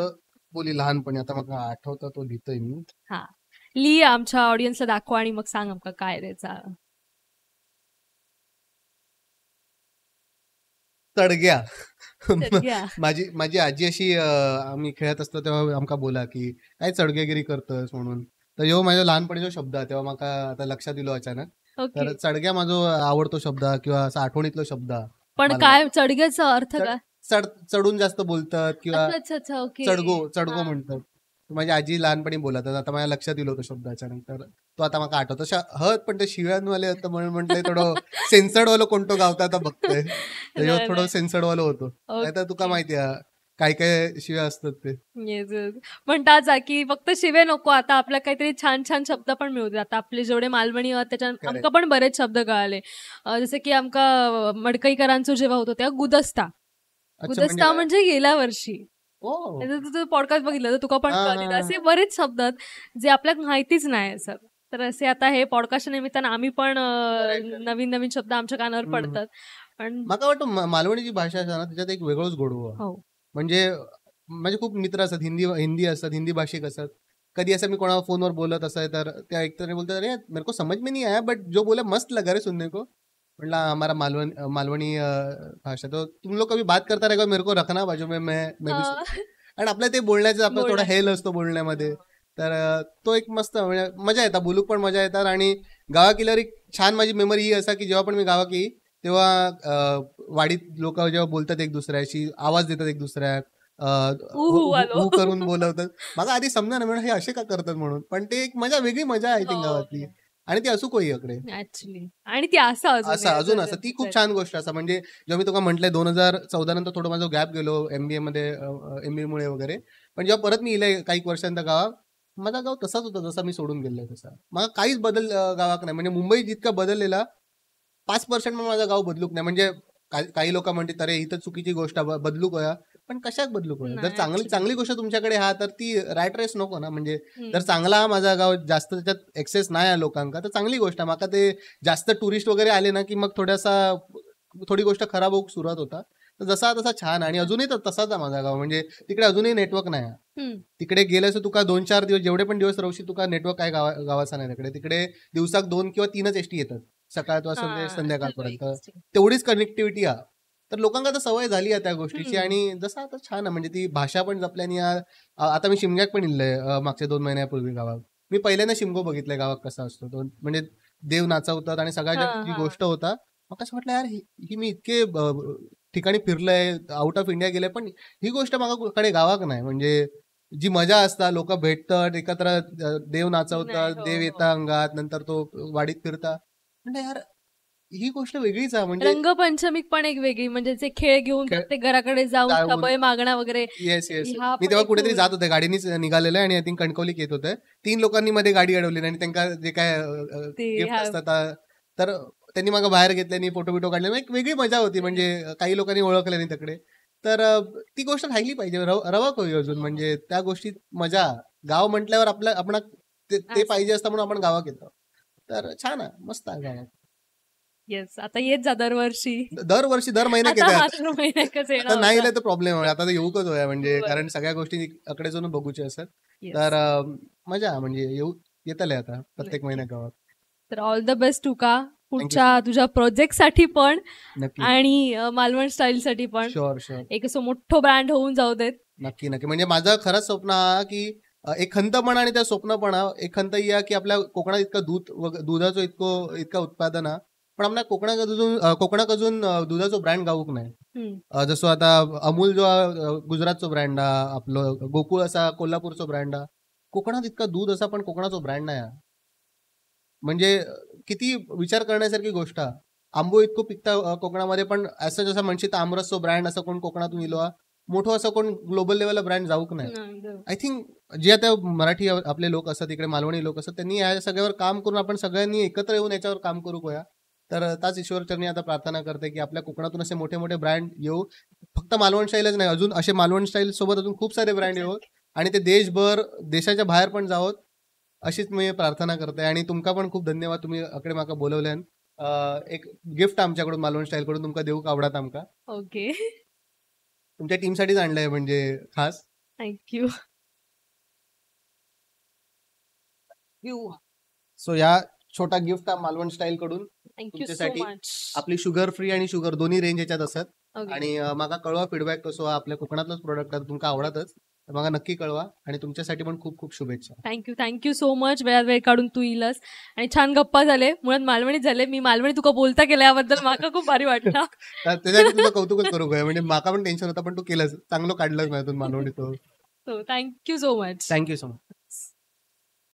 बोली लहानपणी, आता मला आठवतं तो लिहितोय मी. हा लिही, आमच्या ऑडियन्सला दाखव आणि मग सांग आमका काय त्याचा. चढग्या. माझी आजी अशी, आम्ही खेळत असतो तेव्हा आमका बोला की काय चढगेगिरी करतोस म्हणून. तर जेव्हा माझ्या लहानपणीचा शब्द आहे तेव्हा मला आता लक्षात दिलो अचानक. तर चढग्या माझा आवडतो शब्द किंवा असा आठवणीतलो शब्द. पण काय चढग्याचा अर्थ काय? चढून जास्त बोलतात किंवा चढगो म्हणतात. माझी आजी लहानपणी बोलत आता माझ्या लक्षात येईल होतं शब्दाच्या नंतर तो आता मला आठवतो हत पण ते शिव्यांवाले होतं म्हणून म्हटलंय थोडं सेन्सर्ड वालं कोणतं गावतं आता बघतोय त्याच्यावर नाही, थोडं नाही. सेन्सर्ड वालं होतं नाही तर तुका ओके. माहिती आहे काय काय शिव्या असतात ते येस येस. म्हणतात जा की फक्त शिवे नको, आता आपल्या काहीतरी छान छान शब्द पण मिळू आता आपले जेवढे मालवणी आहेत त्याच्या Correct. आमका पण बरेच शब्द कळाले. जसे की आमका मडकईकरांचं जेव्हा होतं तेव्हा गुदस्ता. अच्छा गुदस्ता काय? म्हणजे गेल्या वर्षी ओ तुझं पॉडकास्ट बघितलं तर तुका पण हा, कळतील. हा, असे बरेच शब्द आहेत जे आपल्याला माहितीच नाही असं. तर असे आता हे पॉडकास्टच्या निमित्तानं आम्ही पण Correct. नवीन नवीन शब्द आमच्या कानावर हम्म. पडतात. पण मला वाटतं मालवणी जी भाषा आहे ना त्याच्यात एक वेगळंच गोडवा हो म्हणजे माझे खूप मित्र असतात हिंदी हिंदी असतात हिंदी भाषिक असतात कधी असं मी कोणाला फोनवर बोलत असाय तर त्या ऐकताना बोलतात अरे मेरे को समझ में नहीं आया बट जो बोला मस्त लगा रे सुनने को म्हणला हमारा मालवणी भाषा तो तुम लोग कभी बात करता रहेगा मेरे को रखना बाजू में मैं भी अं, आणि आपल्या ते बोलण्याचं आपला थोडा बोलण्याचं. हेल असतो बोलण्यामध्ये तर तो एक मस्त म्हणजे मजा येतात बोलूक पण मजा येतात आणि गावा गेल्यावर एक छान माझी मेमरी ही असा की जेव्हा पण मी गावाक येई तेव्हा वाडीत लोक जेव्हा बोलतात एक दुसऱ्याशी आवाज देतात एक दुसऱ्याक उहू आलो. हू करून बोलवतात मला आधी समजा ना म्हणून हे असे का करतात म्हणून पण ते एक मजा वेगळी मजा आहे ती गावातली आणि ती असू कोई अकडे ऍक्च्युली आणि ती असं असं अजून असं ती खूप छान गोष्ट असं म्हणजे जेव्हा मी तुला म्हटलंय 2014 नंतर थोडं माझा गॅप गेलो एमबीए मध्ये एमबीए मुळे वगैरे पण जेव्हा परत मी इले काही वर्षांत गावात माझा गाव तसाच होता जसा मी सोडून गेलोय तसा मला काहीच बदल गावात नाही म्हणजे मुंबई जितका बदललेला 5% मग माझा गाव बदलूक नाही म्हणजे काही लोक म्हणतात अरे इथं चुकीची गोष्ट बदलू कया पण कशात बदलू कया जर नाही, चांगली actually. चांगली गोष्ट तुमच्याकडे हा तर ती राईट रेस नको ना म्हणजे जर चांगला हा माझा गाव जास्त त्याच्यात एक्सेस नाही आहे लोकांका तर चांगली गोष्ट आहे माका ते जास्त टुरिस्ट वगैरे आले ना की मग थोडी गोष्ट खराब होऊक सुरुवात होता तर जसा तसा छान आणि अजूनही तर तसाच आहे माझा गाव म्हणजे तिकडे अजूनही नेटवर्क नाही आहे. तिकडे गेल्यास तुका 2-4 दिवस जेवढे पण दिवस राहशी तुका नेटवर्क काय गावाचा नाही तिकडे दिवसाक 2 किंवा 3च एसटी येतात सकाळपासून संध्याकाळपर्यंत तेवढीच कनेक्टिव्हिटी आहे तर लोकांना आता सवय झाली आहे त्या गोष्टीची आणि जसं आता छान आहे म्हणजे ती भाषा पण जपल्याने आता मी शिमग्यात पण इल्लंय मागच्या 2 महिन्यापूर्वी गावात मी पहिल्यांदा शिमगो बघितलंय गावात कसा असतो तो म्हणजे देव नाचवतात आणि सगळ्या जी गोष्ट होता मग कसं म्हटलं यार ही मी इतके ठिकाणी फिरलंय आउट ऑफ इंडिया गेले पण ही गोष्ट माझ्याकडे गावाक नाही म्हणजे जी मजा असता लोक भेटतात एकत्र देव नाचवतात देव येतात अंगात नंतर तो वाडीत फिरता म्हणजे यार ही गोष्ट वेगळीच आहे म्हणजे रंगपंचमीक पण एक वेगळी म्हणजे जे खेळ घेऊन प्रत्येक घराकडे जाऊन सवय मागणं वगैरे येस मी तेव्हा कुठेतरी जात होते गाडीनीच निघालेलं आणि आय थिंक कणकवलीत येत होते 3 लोकांनी मध्ये गाडी अडवली आणि त्यांना जे काय गिफ्ट असतात तर त्यांनी मग बाहेर घेतल्यानी फोटो बिटो काढले एक वेगळी मजा होती म्हणजे काही लोकांनी ओळखलं नाही तिकडे तर ती गोष्ट राहिली पाहिजे रवा होई अजून म्हणजे त्या गोष्टीत मजा गाव म्हटल्यावर आपण ते पाहिजे असतं म्हणून आपण गावात येतो तर छान आहे मस्त आहे गावात येस आता येत जा दरवर्षी दर महिन्यात महिन्यातच आता नाही तर प्रॉब्लेम आहे आता तर येऊकच होया म्हणजे कारण सगळ्या गोष्टी अकडे जाऊन बघूचे असतात तर मजा म्हणजे येतले आता प्रत्येक महिन्यात गावात तर ऑल द बेस्ट तुका पुढच्या तुझ्या प्रोजेक्ट साठी पण आणि मालवण स्टाईल साठी पण शुअर एक असं मोठं ब्रँड होऊन जाऊ देत नक्की म्हणजे माझं खरंच स्वप्न हा की एक खंतपणा आणि त्या स्वप्नपणा एक खंत ही आहे की आपल्या कोकणात इतकं दुधाचं इतकं उत्पादन आहे पण आपल्या कोकणात अजून दुधाचं ब्रँड गावूक नाही जसं आता अमूल जो गुजरातचो ब्रँड आहे आपलं गोकुळ असा कोल्हापूरचो ब्रँड आहे कोकणात इतका दूध असा पण कोकणाचो ब्रँड नाही म्हणजे किती विचार करण्यासारखी गोष्ट आहे आंबो इतकं पिकता कोकणामध्ये पण असं जसं म्हणशील तर आमरसचो ब्रँड असं कोण कोकणातून इलो मोठं असं कोण ग्लोबल लेवलला ब्रँड जाऊक नाही आय थिंक जे आता मराठी आपले लोक असतात इकडे मालवणी लोक असतात त्यांनी या सगळ्यावर काम करून आपण सगळ्यांनी एकत्र येऊन याच्यावर काम करू गोया तर त्याच ईश्वरचरणी आता प्रार्थना करते की आपल्या कोकणातून असे मोठे मोठे ब्रँड येऊ फक्त मालवण स्टाईलच नाही अजून असे मालवण स्टाईल सोबत अजून खूप सारे ब्रँड येऊ आणि ते देशभर देशाच्या बाहेर पण जावत अशीच मी प्रार्थना करते आणि तुमका पण खूप धन्यवाद तुम्ही अकडे माका बोलवल्यान एक गिफ्ट आमच्याकडून मालवण स्टाईल कडून तुमका देऊक आवडत आमका ओके तुमच्या टीमसाठीच आणलंय म्हणजे खास थँक्यू सो या छोटा गिफ्ट मालवण स्टाईल कडून थँक्यू सो तुमच्यासाठी मच आपली शुगर फ्री आणि शुगर दोन्ही रेंज याच्यात असतात आणि माका कळवा फीडबॅक कसो आपल्या कोकणातलाच प्रोडक्ट आहे तुमका आवडतच तर मला नक्की कळवा आणि तुमच्यासाठी पण खूप खूप शुभेच्छा थँक्यू सो मच वेळात वेळ काढून तू इलस आणि छान गप्पा झाले मुळात मालवणीत झाले मी मालवणी तुका बोलता केलं याबद्दल माका खूप भारी वाटलं त्याच्यासाठी तुझं कौतुकच करू म्हणजे माका पण टेन्शन होता पण तू केलंस चांगलं काढलंच माझ्यातून मालवणी तो so thank you so much. Thank you so much.